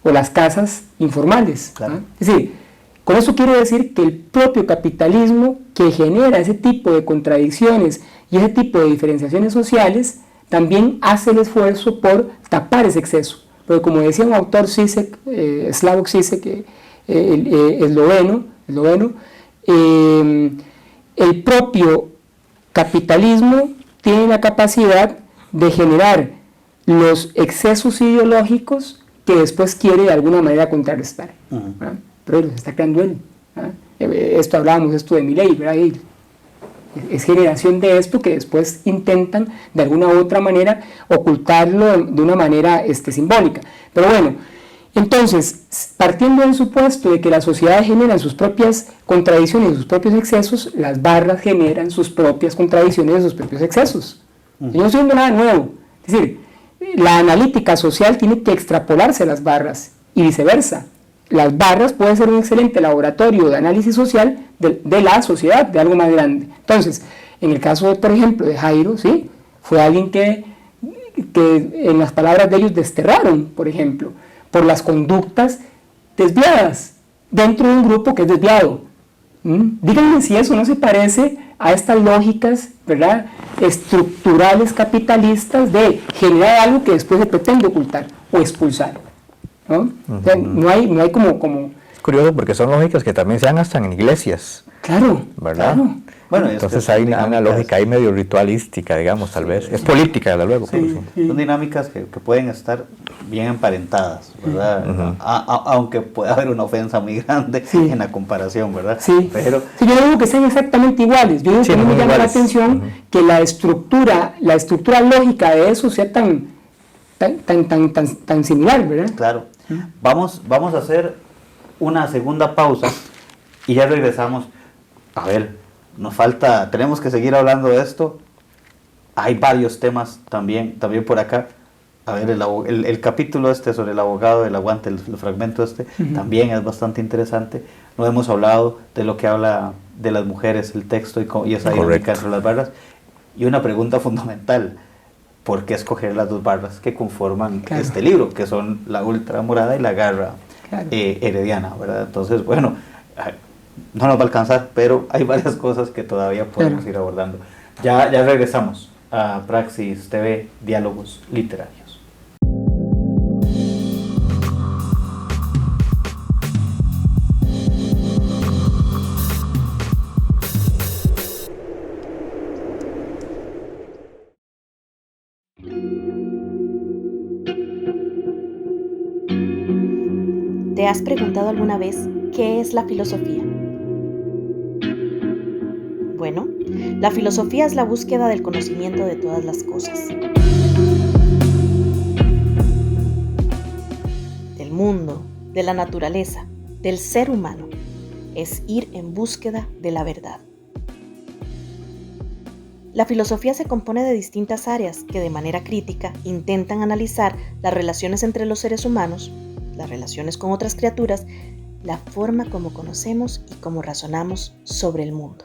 o las casas informales. Es decir, con eso quiero decir que el propio capitalismo, que genera ese tipo de contradicciones y ese tipo de diferenciaciones sociales, también hace el esfuerzo por tapar ese exceso. Porque como decía un autor Zizek, Slavoj Zizek, esloveno, el propio capitalismo tiene la capacidad de generar los excesos ideológicos que después quiere de alguna manera contrarrestar. Pero los está creando él. Hablábamos de Milei, ¿verdad? Es generación de esto que después intentan de alguna u otra manera ocultarlo de una manera simbólica. Pero bueno, entonces, partiendo del supuesto de que las sociedades generan sus propias contradicciones y sus propios excesos, las barras generan sus propias contradicciones y sus propios excesos. Yo no estoy diciendo nada nuevo. Es decir, la analítica social tiene que extrapolarse a las barras y viceversa. Las barras pueden ser un excelente laboratorio de análisis social de la sociedad, de algo más grande. Entonces, en el caso, por ejemplo, de Jairo, ¿sí?, fue alguien que en las palabras de ellos desterraron, por ejemplo, por las conductas desviadas dentro de un grupo que es desviado. Díganme si eso no se parece a estas lógicas, ¿verdad?, estructurales capitalistas de generar algo que después se pretende ocultar o expulsar, ¿no? O sea, no hay como... Es curioso porque son lógicas que también se dan hasta en iglesias. Claro, ¿verdad? claro. Bueno, entonces hay una lógica ahí medio ritualística, digamos, tal vez. Es política, desde luego. Sí, son dinámicas que pueden estar bien emparentadas, ¿verdad? Aunque pueda haber una ofensa muy grande en la comparación, ¿verdad? Sí. Pero yo no digo que sean exactamente iguales, yo digo que no me llama la atención que la estructura lógica de eso sea tan similar, ¿verdad? Claro. Vamos a hacer una segunda pausa y ya regresamos. A ver, tenemos que seguir hablando de esto. Hay varios temas también por acá. A ver, el capítulo sobre el abogado del aguante, el fragmento también es bastante interesante. No hemos hablado de lo que habla de las mujeres, el texto y esa dinámica entre las barras. Y una pregunta fundamental: ¿por qué escoger las dos barras que conforman este libro, que son la ultra morada y la garra herediana, ¿verdad? Entonces, bueno, no nos va a alcanzar, pero hay varias cosas que todavía podemos ir abordando. Ya regresamos a Praxis TV, Diálogos Literarios. ¿Te has preguntado alguna vez qué es la filosofía? Bueno, la filosofía es la búsqueda del conocimiento de todas las cosas. Del mundo, de la naturaleza, del ser humano. Es ir en búsqueda de la verdad. La filosofía se compone de distintas áreas que de manera crítica intentan analizar las relaciones entre los seres humanos, las relaciones con otras criaturas, la forma como conocemos y cómo razonamos sobre el mundo.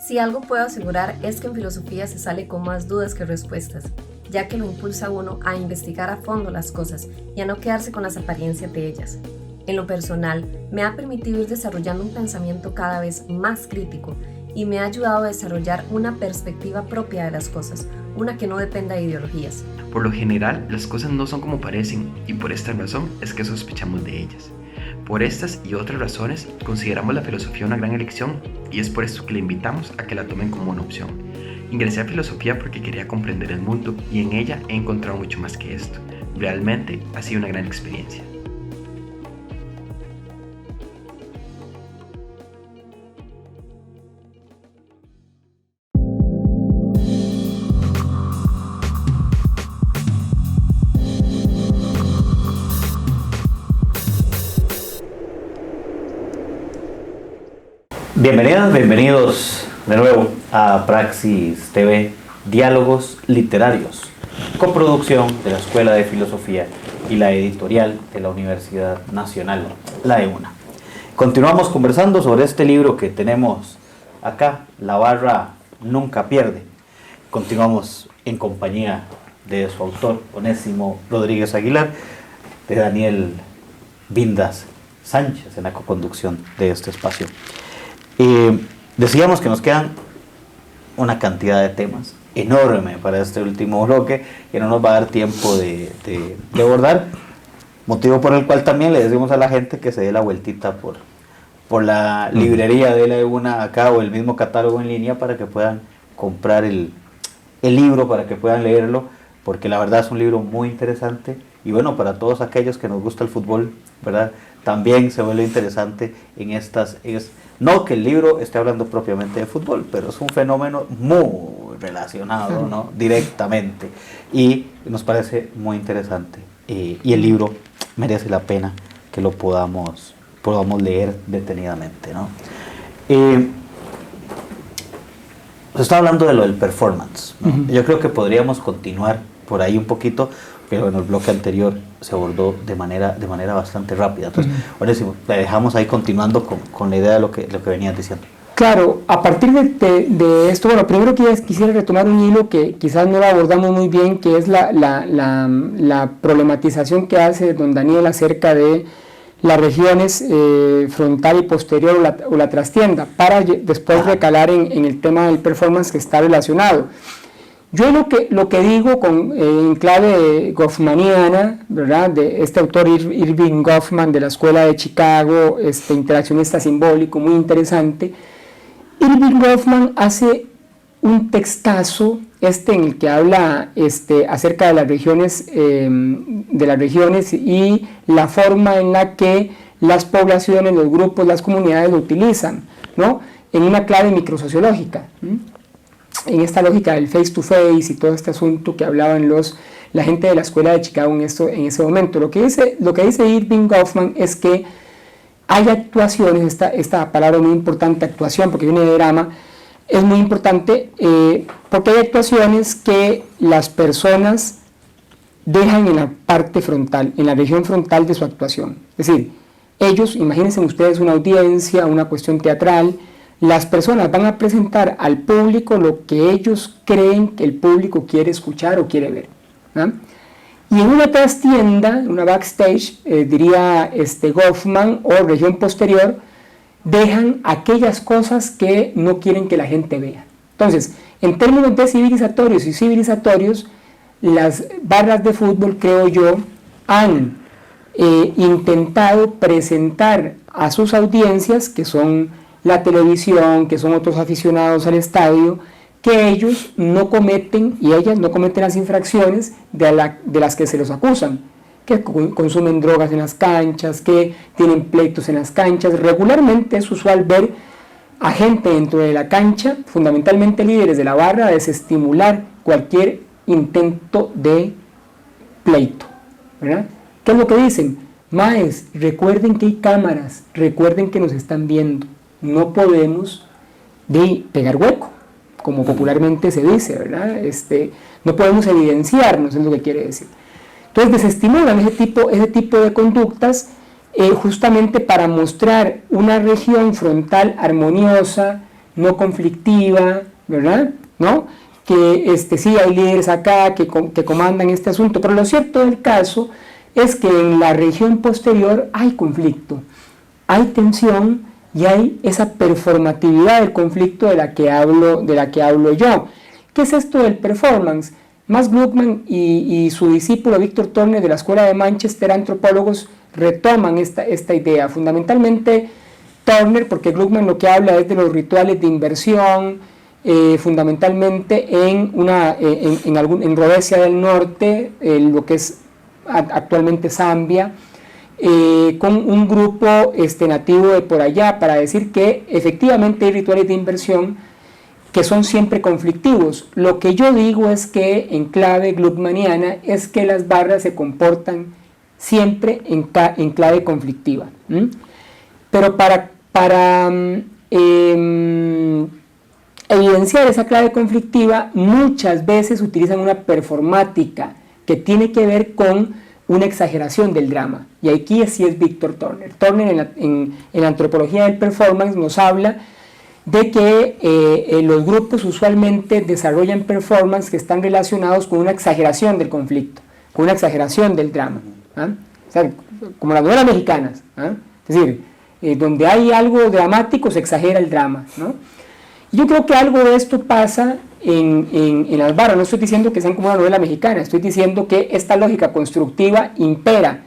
Si algo puedo asegurar es que en filosofía se sale con más dudas que respuestas, ya que lo impulsa a uno a investigar a fondo las cosas y a no quedarse con las apariencias de ellas. En lo personal, me ha permitido ir desarrollando un pensamiento cada vez más crítico y me ha ayudado a desarrollar una perspectiva propia de las cosas, una que no dependa de ideologías. Por lo general, las cosas no son como parecen y por esta razón es que sospechamos de ellas. Por estas y otras razones, consideramos la filosofía una gran elección y es por esto que le invitamos a que la tomen como una opción. Ingresé a filosofía porque quería comprender el mundo y en ella he encontrado mucho más que esto. Realmente ha sido una gran experiencia. Bienvenidos de nuevo a Praxis TV, Diálogos Literarios, coproducción de la Escuela de Filosofía y la editorial de la Universidad Nacional, la EUNA. Continuamos conversando sobre este libro que tenemos acá, La barra nunca pierde. Continuamos en compañía de su autor, Onésimo Rodríguez Aguilar, de Daniel Vindas Sánchez en la coconducción de este espacio. Decíamos que nos quedan una cantidad de temas enorme para este último bloque que no nos va a dar tiempo de abordar, motivo por el cual también le decimos a la gente que se dé la vueltita por la librería de la EUNA acá o el mismo catálogo en línea para que puedan comprar el libro, para que puedan leerlo, porque la verdad es un libro muy interesante y bueno, para todos aquellos que nos gusta el fútbol, ¿verdad? También se vuelve interesante no que el libro esté hablando propiamente de fútbol, pero es un fenómeno muy relacionado, ¿no? Directamente, y nos parece muy interesante y el libro merece la pena que lo podamos leer detenidamente, ¿no? Se está hablando de lo del performance, ¿no? Yo creo que podríamos continuar por ahí un poquito, pero en el bloque anterior se abordó de manera bastante rápida. Entonces, Onésimo, la dejamos ahí continuando con la idea de lo que venías diciendo. Claro, a partir de esto, bueno, primero quisiera retomar un hilo que quizás no lo abordamos muy bien, que es la problematización que hace don Daniel acerca de las regiones frontal y posterior o la trastienda, para después recalar en el tema del performance que está relacionado. Yo lo que digo en clave goffmaniana, ¿verdad?, de este autor Irving Goffman de la Escuela de Chicago, interaccionista simbólico, muy interesante. Irving Goffman hace un textazo en el que habla acerca de las regiones y la forma en la que las poblaciones, los grupos, las comunidades lo utilizan, ¿no?, en una clave microsociológica, en esta lógica del face to face y todo este asunto que hablaban la gente de la Escuela de Chicago en ese momento. Lo que dice Irving Goffman es que hay actuaciones, esta palabra muy importante, actuación, porque viene de drama, es muy importante porque hay actuaciones que las personas dejan en la parte frontal, en la región frontal de su actuación. Es decir, ellos, imagínense ustedes una audiencia, una cuestión teatral, las personas van a presentar al público lo que ellos creen que el público quiere escuchar o quiere ver, ¿no? Y en una trastienda, una backstage, diría Goffman, o región posterior, dejan aquellas cosas que no quieren que la gente vea. Entonces, en términos de civilizatorios y civilizatorios, las barras de fútbol, creo yo, han intentado presentar a sus audiencias, que son la televisión, que son otros aficionados al estadio, que ellos no cometen y ellas no cometen las infracciones de las que se los acusan, que consumen drogas en las canchas, que tienen pleitos en las canchas. Regularmente es usual ver a gente dentro de la cancha, fundamentalmente líderes de la barra, a desestimular cualquier intento de pleito, ¿verdad? ¿Qué es lo que dicen? Maes, recuerden que hay cámaras, recuerden que nos están viendo. No podemos pegar hueco, como popularmente se dice, ¿verdad? No podemos evidenciarnos, es lo que quiere decir. Entonces desestimulan ese tipo de conductas justamente para mostrar una región frontal armoniosa, no conflictiva, ¿verdad? ¿No? Que sí hay líderes acá que comandan este asunto, pero lo cierto del caso es que en la región posterior hay conflicto, hay tensión, y hay esa performatividad del conflicto de la que hablo yo. ¿Qué es esto del performance? Max Gluckman y su discípulo Victor Turner de la Escuela de Manchester, antropólogos, retoman esta idea. Fundamentalmente Turner, porque Gluckman lo que habla es de los rituales de inversión, fundamentalmente en Rhodesia del Norte, lo que es actualmente Zambia, con un grupo nativo de por allá, para decir que efectivamente hay rituales de inversión que son siempre conflictivos. Lo que yo digo es que en clave gluckmaniana es que las barras se comportan siempre en clave conflictiva. Pero para evidenciar esa clave conflictiva, muchas veces utilizan una performática que tiene que ver con una exageración del drama, y aquí sí es Victor Turner. Turner en la antropología del performance nos habla de que los grupos usualmente desarrollan performance que están relacionados con una exageración del conflicto, con una exageración del drama, o sea, como las novelas mexicanas, es decir, donde hay algo dramático se exagera el drama, ¿no? Yo creo que algo de esto pasa en las barras. No estoy diciendo que sean como una novela mexicana, estoy diciendo que esta lógica constructiva impera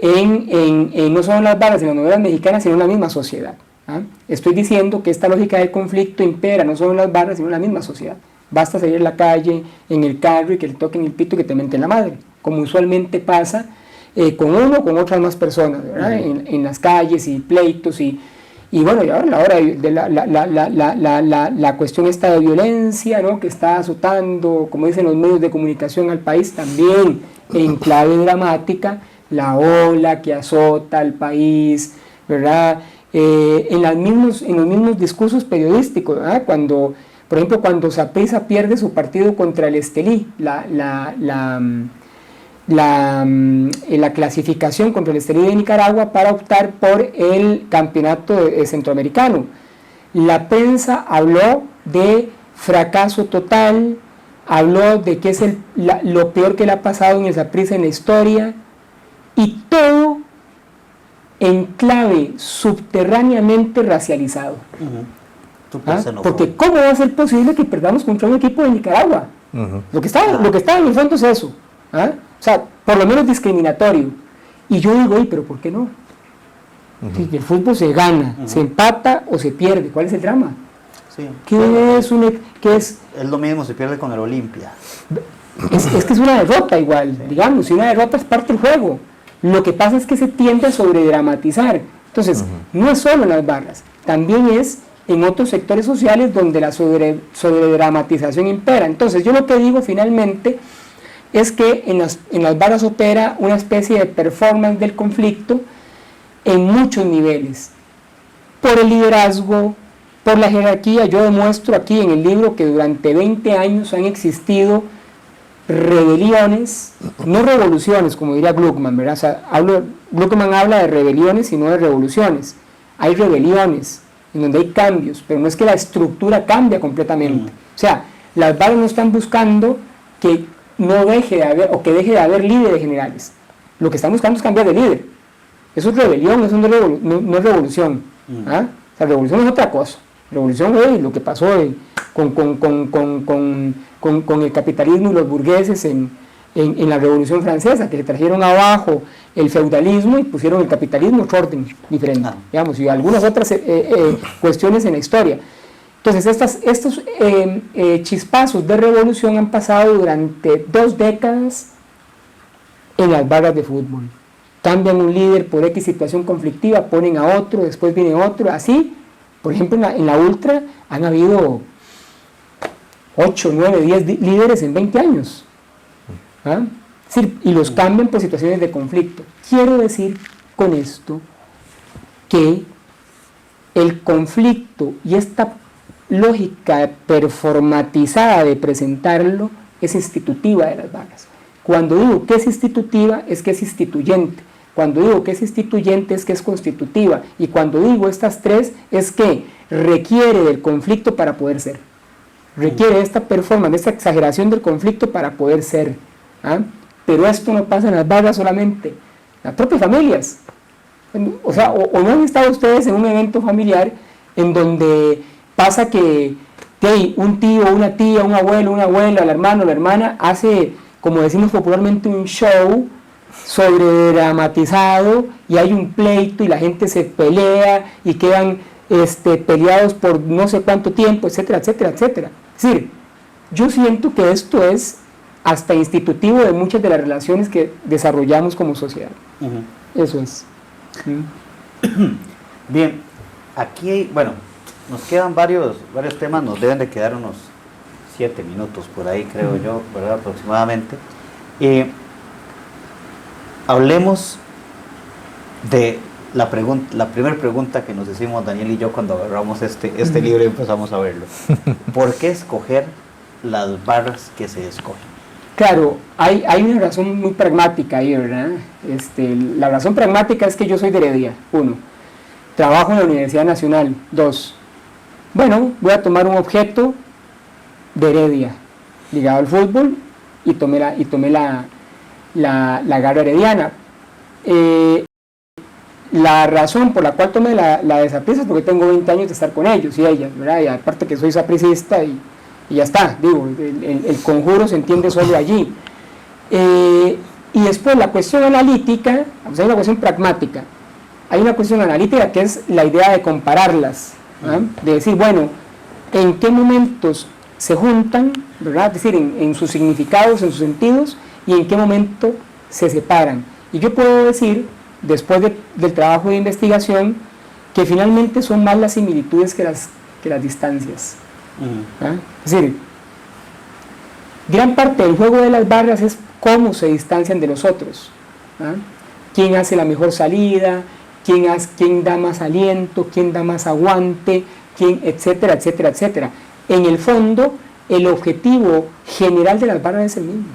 no solo en las barras, en las novelas mexicanas, sino en la misma sociedad. Estoy diciendo que esta lógica del conflicto impera no solo en las barras, sino en la misma sociedad. Basta salir a la calle, en el carro, y que le toquen el pito y que te menten la madre, como usualmente pasa con uno o con otras más personas, ¿verdad? En las calles y pleitos y bueno, y ahora de la cuestión esta de violencia, ¿no?, que está azotando, como dicen los medios de comunicación, al país, también en clave dramática, la ola que azota al país, ¿verdad? En los mismos discursos periodísticos, ¿verdad? Por ejemplo, cuando Saprissa pierde su partido contra el Estelí, la clasificación contra el Estelí de Nicaragua para optar por el campeonato centroamericano. La prensa habló de fracaso total, habló de que es lo peor que le ha pasado en el Saprissa en la historia, y todo enclave subterráneamente racializado. Porque ¿cómo va a ser posible que perdamos contra un equipo de Nicaragua? Lo que está en el fondo es eso. O sea, por lo menos discriminatorio. Y yo digo, pero ¿por qué no? Si el fútbol se gana, se empata o se pierde, ¿cuál es el drama? Sí. ¿Qué es? Es lo mismo, se pierde con el Olimpia. Es que es una derrota igual, digamos, y una derrota es parte del juego. Lo que pasa es que se tiende a sobredramatizar. Entonces, no es solo en las barras, también es en otros sectores sociales donde la sobredramatización impera. Entonces, yo lo que digo finalmente es que en las barras opera una especie de performance del conflicto en muchos niveles, por el liderazgo, por la jerarquía. Yo demuestro aquí en el libro que durante 20 años han existido rebeliones, no revoluciones, como diría Gluckman, ¿verdad? O sea, Gluckman habla de rebeliones y no de revoluciones. Hay rebeliones en donde hay cambios, pero no es que la estructura cambia completamente. O sea, las barras no están buscando que no deje de haber, o que deje de haber líderes generales. Lo que están buscando es cambiar de líder. Eso es rebelión, eso no es revolución. O sea, revolución es otra cosa. Revolución es lo que pasó con el capitalismo y los burgueses en la Revolución Francesa, que le trajeron abajo el feudalismo y pusieron el capitalismo otro orden diferente, digamos, y algunas otras cuestiones en la historia. Entonces, estos chispazos de revolución han pasado durante 2 décadas en las barras de fútbol. Cambian un líder por X situación conflictiva, ponen a otro, después viene otro, así. Por ejemplo, en la Ultra han habido 8, 9, 10 líderes en 20 años. Es decir, y los cambian por situaciones de conflicto. Quiero decir con esto que el conflicto y esta lógica performatizada de presentarlo es institutiva de las barras. Cuando digo que es institutiva, es que es instituyente. Cuando digo que es instituyente, es que es constitutiva. Y cuando digo estas 3, es que requiere del conflicto para poder ser. Requiere esta performance, esta exageración del conflicto para poder ser. Pero esto no pasa en las barras solamente, en las propias familias. O sea, o no han estado ustedes en un evento familiar en donde pasa que un tío, una tía, un abuelo, una abuela, el hermano, la hermana hace, como decimos popularmente, un show sobredramatizado y hay un pleito y la gente se pelea y quedan peleados por no sé cuánto tiempo, etcétera, etcétera, etcétera. Es decir, yo siento que esto es hasta institutivo de muchas de las relaciones que desarrollamos como sociedad. Eso es. Bien, aquí, bueno, nos quedan varios temas, nos deben de quedar unos 7 minutos por ahí, creo yo, ¿verdad? Aproximadamente. Hablemos de la primera pregunta que nos hicimos Daniel y yo cuando agarramos este libro y empezamos a verlo. ¿Por qué escoger las barras que se escogen? Claro, hay una razón muy pragmática ahí, ¿verdad? La razón pragmática es que yo soy de Heredia, 1. Trabajo en la Universidad Nacional, 2. Bueno, voy a tomar un objeto de Heredia, ligado al fútbol, y tomé la garra herediana. La razón por la cual tomé la de Saprissa es porque tengo 20 años de estar con ellos y ellas, ¿verdad? Y aparte que soy sapricista y ya está, digo, el conjuro se entiende solo allí. Y después la cuestión analítica, o sea, hay una cuestión pragmática, hay una cuestión analítica que es la idea de compararlas, de decir, bueno, en qué momentos se juntan, ¿verdad? Es decir, en sus significados, en sus sentidos, y en qué momento se separan. Y yo puedo decir, después del trabajo de investigación, que finalmente son más las similitudes que las distancias. Es decir, gran parte del juego de las barras es cómo se distancian de los otros. ¿Quién hace la mejor salida? ¿Quién da más aliento? ¿Quién da más aguante? Etcétera, etcétera, etcétera. En el fondo, el objetivo general de las barras es el mismo.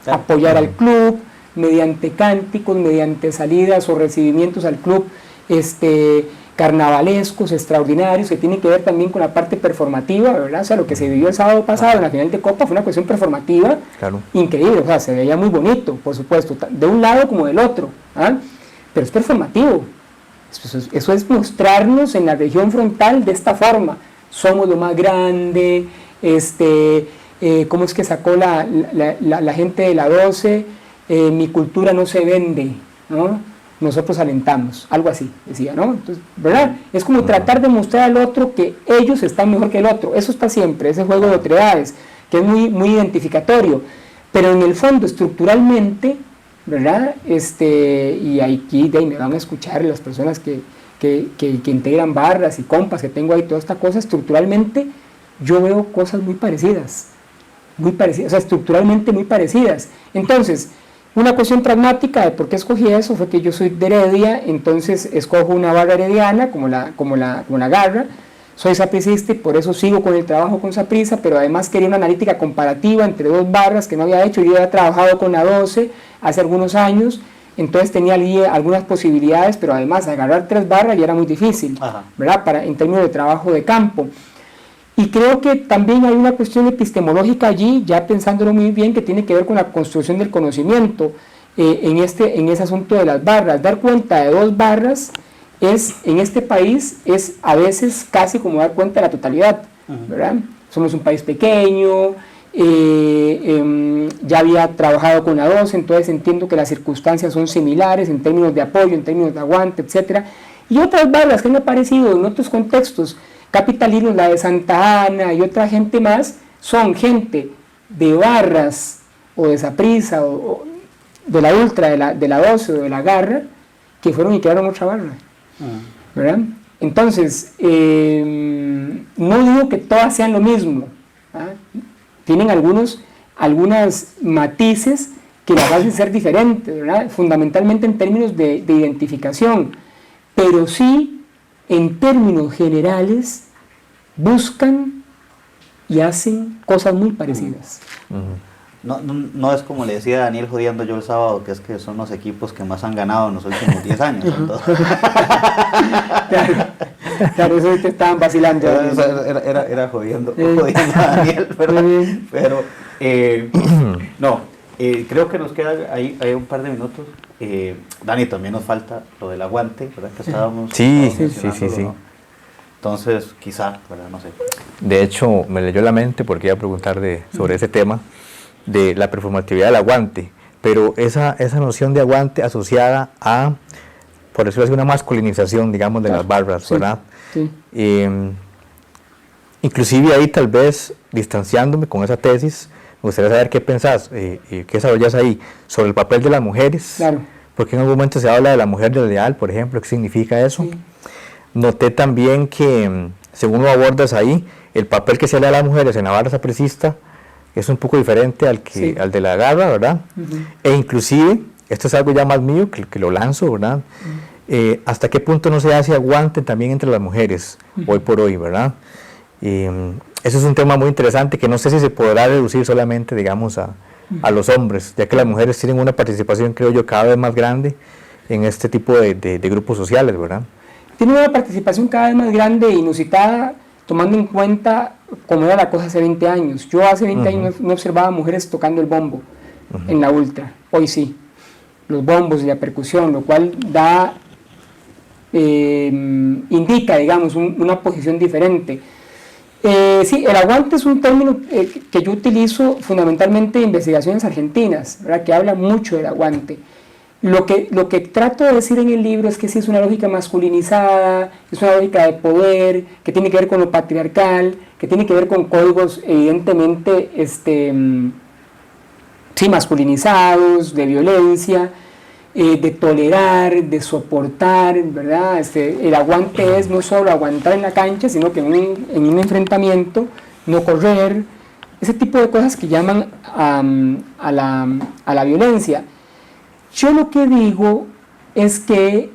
Apoyar al club mediante cánticos, mediante salidas o recibimientos al club carnavalescos, extraordinarios, que tienen que ver también con la parte performativa, ¿verdad? O sea, lo que se vivió el sábado pasado en la final de Copa fue una cuestión performativa increíble, o sea, se veía muy bonito, por supuesto, de un lado como del otro, pero es performativo, Eso es mostrarnos en la región frontal de esta forma. Somos lo más grande, ¿cómo es que sacó la gente de la 12? Mi cultura no se vende, ¿no? Nosotros alentamos, algo así, decía, ¿no? Entonces, ¿verdad? Es como tratar de mostrar al otro que ellos están mejor que el otro. Eso está siempre, ese juego de otredades, que es muy, muy identificatorio. Pero en el fondo, estructuralmente, ¿verdad? Y aquí me van a escuchar las personas que integran barras y compas que tengo ahí, toda esta cosa, estructuralmente, yo veo cosas muy parecidas, o sea, estructuralmente muy parecidas. Entonces, una cuestión pragmática de por qué escogí eso fue que yo soy de Heredia, entonces escojo una barra herediana como la garra. Soy sapricista y por eso sigo con el trabajo con Saprissa, pero además quería una analítica comparativa entre dos barras que no había hecho. Yo había trabajado con la 12 hace algunos años, entonces tenía allí algunas posibilidades, pero además agarrar 3 barras ya era muy difícil, ¿verdad? En términos de trabajo de campo. Y creo que también hay una cuestión epistemológica allí, ya pensándolo muy bien, que tiene que ver con la construcción del conocimiento en ese asunto de las barras. Dar cuenta de 2 barras en este país es a veces casi como dar cuenta de la totalidad, ¿verdad? Somos un país pequeño, ya había trabajado con la 12, entonces entiendo que las circunstancias son similares en términos de apoyo, en términos de aguante, etc. Y otras barras que han aparecido en otros contextos, capitalinos, la de Santa Ana y otra gente más, son gente de barras o de Saprissa o de la Ultra, de la 12 o de la Garra, que fueron y crearon otra barra, ¿verdad? Entonces, no digo que todas sean lo mismo, ¿ah? Tienen algunos matices que las hacen ser diferentes, ¿verdad? Fundamentalmente en términos de identificación, pero sí en términos generales buscan y hacen cosas muy parecidas. No es como le decía Daniel jodiendo yo el sábado, que es que son los equipos que más han ganado en los últimos 10 años. Claro, eso te estaban vacilando. Era jodiendo a Daniel, pero creo que nos queda ahí un par de minutos. Dani, también nos falta lo del aguante, ¿verdad? Que estábamos Sí. ¿no? Entonces, quizá, ¿verdad? No sé. De hecho, me leyó la mente porque iba a preguntar sobre ese tema de la performatividad del aguante, pero esa noción de aguante asociada a, por decirlo así, una masculinización, digamos, de las barras, ¿verdad? Sí. Inclusive ahí tal vez, distanciándome con esa tesis, me gustaría saber qué pensás, qué desarrollas ahí sobre el papel de las mujeres, claro, porque en algún momento se habla de la mujer del ideal, por ejemplo, ¿qué significa eso? Sí. Noté también que, según lo abordas ahí, el papel que se le da a las mujeres en la barra sapricista es un poco diferente al de la garra, ¿verdad? E inclusive, esto es algo ya más mío, que lo lanzo, ¿verdad? ¿Hasta qué punto no se hace aguante también entre las mujeres, hoy por hoy, ¿verdad? Eso es un tema muy interesante que no sé si se podrá reducir solamente, digamos, a los hombres, ya que las mujeres tienen una participación, creo yo, cada vez más grande en este tipo de grupos sociales, ¿verdad? Tienen una participación cada vez más grande e inusitada, tomando en cuenta cómo era la cosa hace 20 años. Yo hace 20 años no observaba mujeres tocando el bombo en la Ultra, hoy sí, los bombos y la percusión, lo cual indica, digamos, una posición diferente. Sí, el aguante es un término que yo utilizo fundamentalmente en investigaciones argentinas, ¿verdad? Que habla mucho del aguante. Lo que trato de decir en el libro es que sí es una lógica masculinizada, es una lógica de poder, que tiene que ver con lo patriarcal, que tiene que ver con códigos evidentemente masculinizados, de violencia, de tolerar, de soportar, ¿verdad? El aguante es no solo aguantar en la cancha, sino que en un enfrentamiento, no correr, ese tipo de cosas que llaman a la violencia. Yo lo que digo es que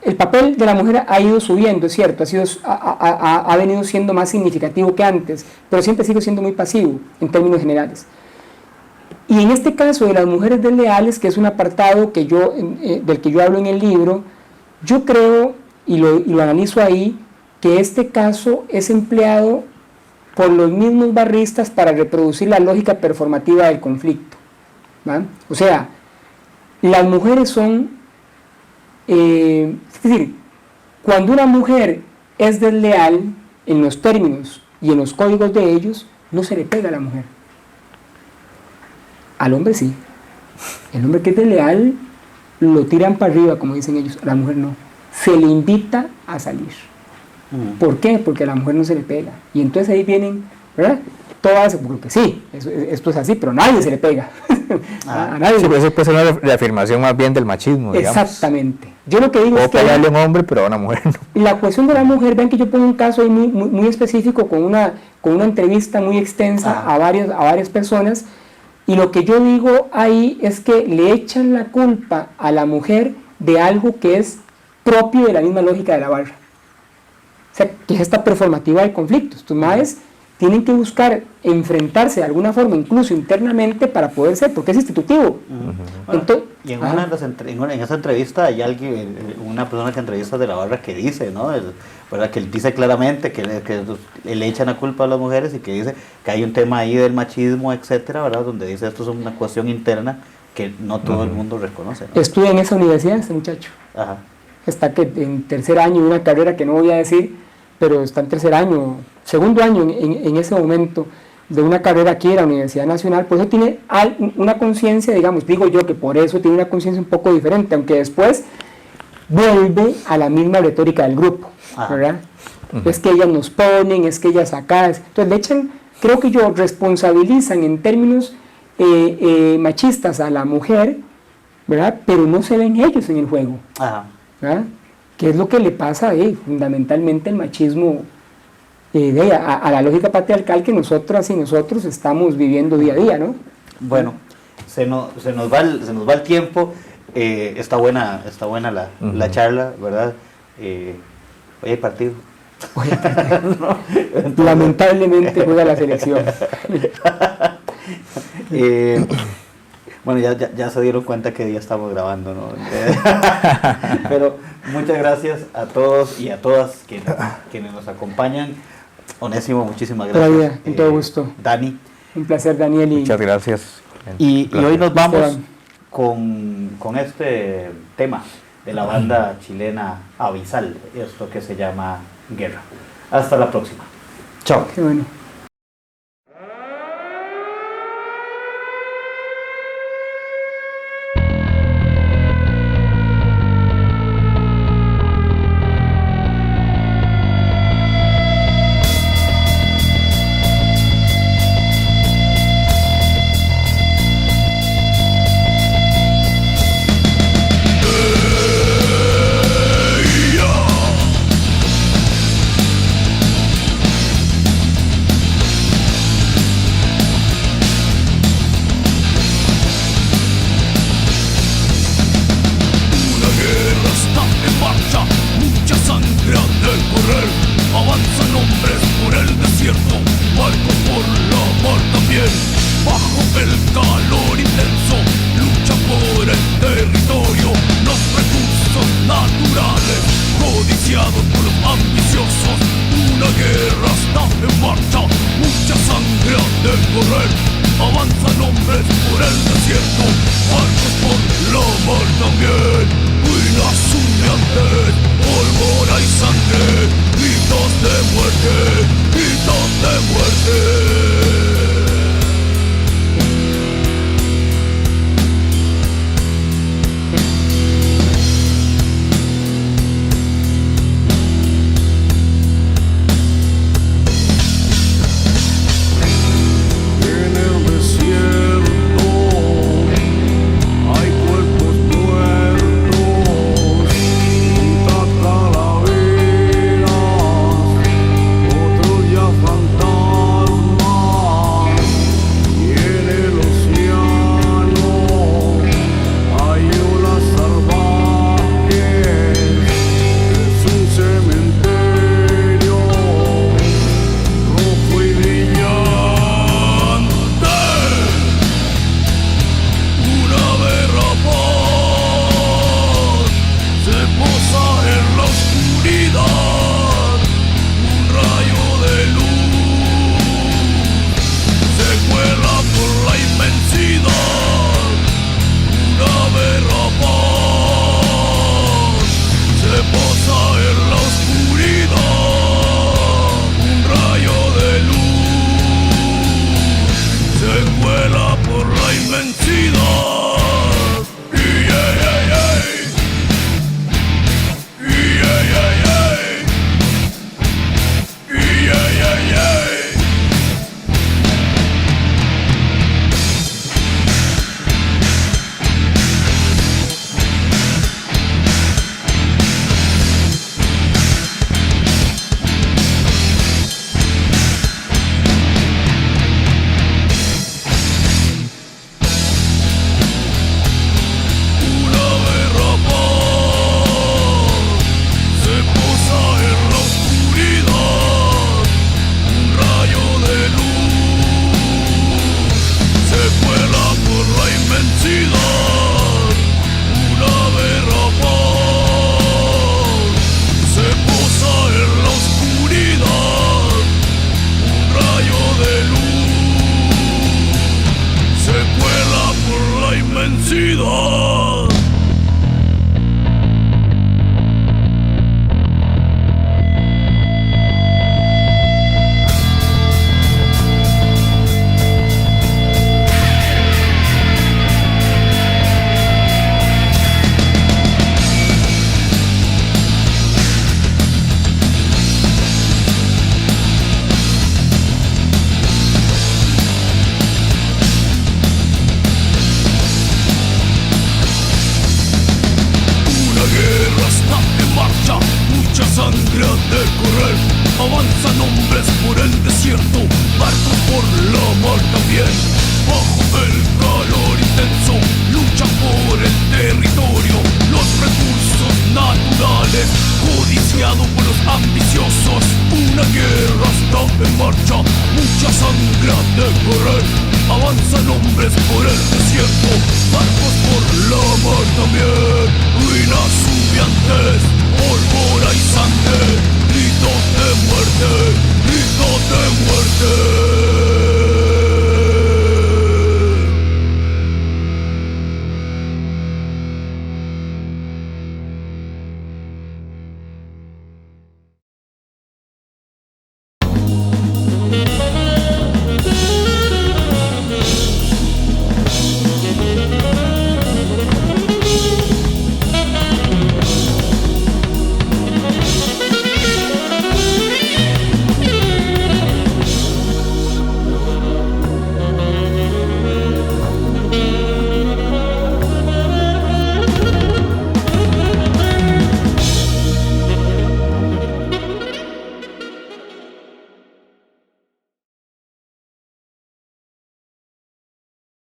el papel de la mujer ha ido subiendo, es cierto, ha venido siendo más significativo que antes, pero siempre sigue siendo muy pasivo en términos generales. Y en este caso de las mujeres desleales, que es un apartado del que yo hablo en el libro, yo creo, y lo analizo ahí, que este caso es empleado por los mismos barristas para reproducir la lógica performativa del conflicto, ¿va? O sea, las mujeres son, es decir, Cuando una mujer es desleal en los términos y en los códigos de ellos, no se le pega a la mujer. Al hombre sí. El hombre que es desleal lo tiran para arriba, como dicen ellos. A la mujer no. Se le invita a salir. ¿Por qué? Porque a la mujer no se le pega. Y entonces ahí vienen, ¿verdad? Todas, porque sí, esto es así, pero a nadie se le pega. A nadie. Sí, eso puede ser una reafirmación más bien del machismo, digamos. Exactamente. Yo lo que digo es que pegarle a un hombre, pero a una mujer no. La cuestión de la mujer, ven que yo pongo un caso ahí muy específico con una entrevista muy extensa a varias personas, y lo que yo digo ahí es que le echan la culpa a la mujer de algo que es propio de la misma lógica de la barra. O sea, que es esta performativa de conflictos. Tus madres tienen que buscar enfrentarse de alguna forma, incluso internamente, para poder ser, porque es institutivo. Bueno, entonces, y en esa entrevista hay alguien, una persona que entrevista de la barra que dice, ¿no? ¿Verdad? Que dice claramente que le echan la culpa a las mujeres y que dice que hay un tema ahí del machismo, etcétera, ¿verdad? Donde dice esto es una cuestión interna que no todo el mundo reconoce, ¿no? Estudia en esa universidad este muchacho. Ajá. Está en tercer año de una carrera que no voy a decir, pero está en tercer año, segundo año en ese momento de una carrera aquí en la Universidad Nacional. Por eso tiene una conciencia, digamos, digo yo que por eso tiene una conciencia un poco diferente, aunque después vuelve a la misma retórica del grupo, ¿verdad? Es que ellas nos ponen, es que ellas acá, entonces le echan, creo que ellos responsabilizan en términos machistas a la mujer, ¿verdad? Pero no se ven ellos en el juego, ¿verdad? ¿Qué es lo que le pasa fundamentalmente el machismo a la lógica patriarcal que nosotras y nosotros estamos viviendo día a día, ¿no? Bueno, se nos va el tiempo. Está buena la charla, ¿verdad? Hoy hay partido. ¿No? Lamentablemente juega la selección. Bueno, ya se dieron cuenta que ya estamos grabando, ¿no? Pero muchas gracias a todos y a todas quienes nos acompañan. Onésimo, muchísimas gracias. Con todo gusto. Dani. Un placer, Daniel. Muchas gracias. Y hoy nos vamos con este tema de la banda chilena Abisal, esto que se llama Guerra. Hasta la próxima. Chao. Qué bueno. Se posa en la por la inmensidad. Por los ambiciosos, una guerra está en marcha, mucha sangre ha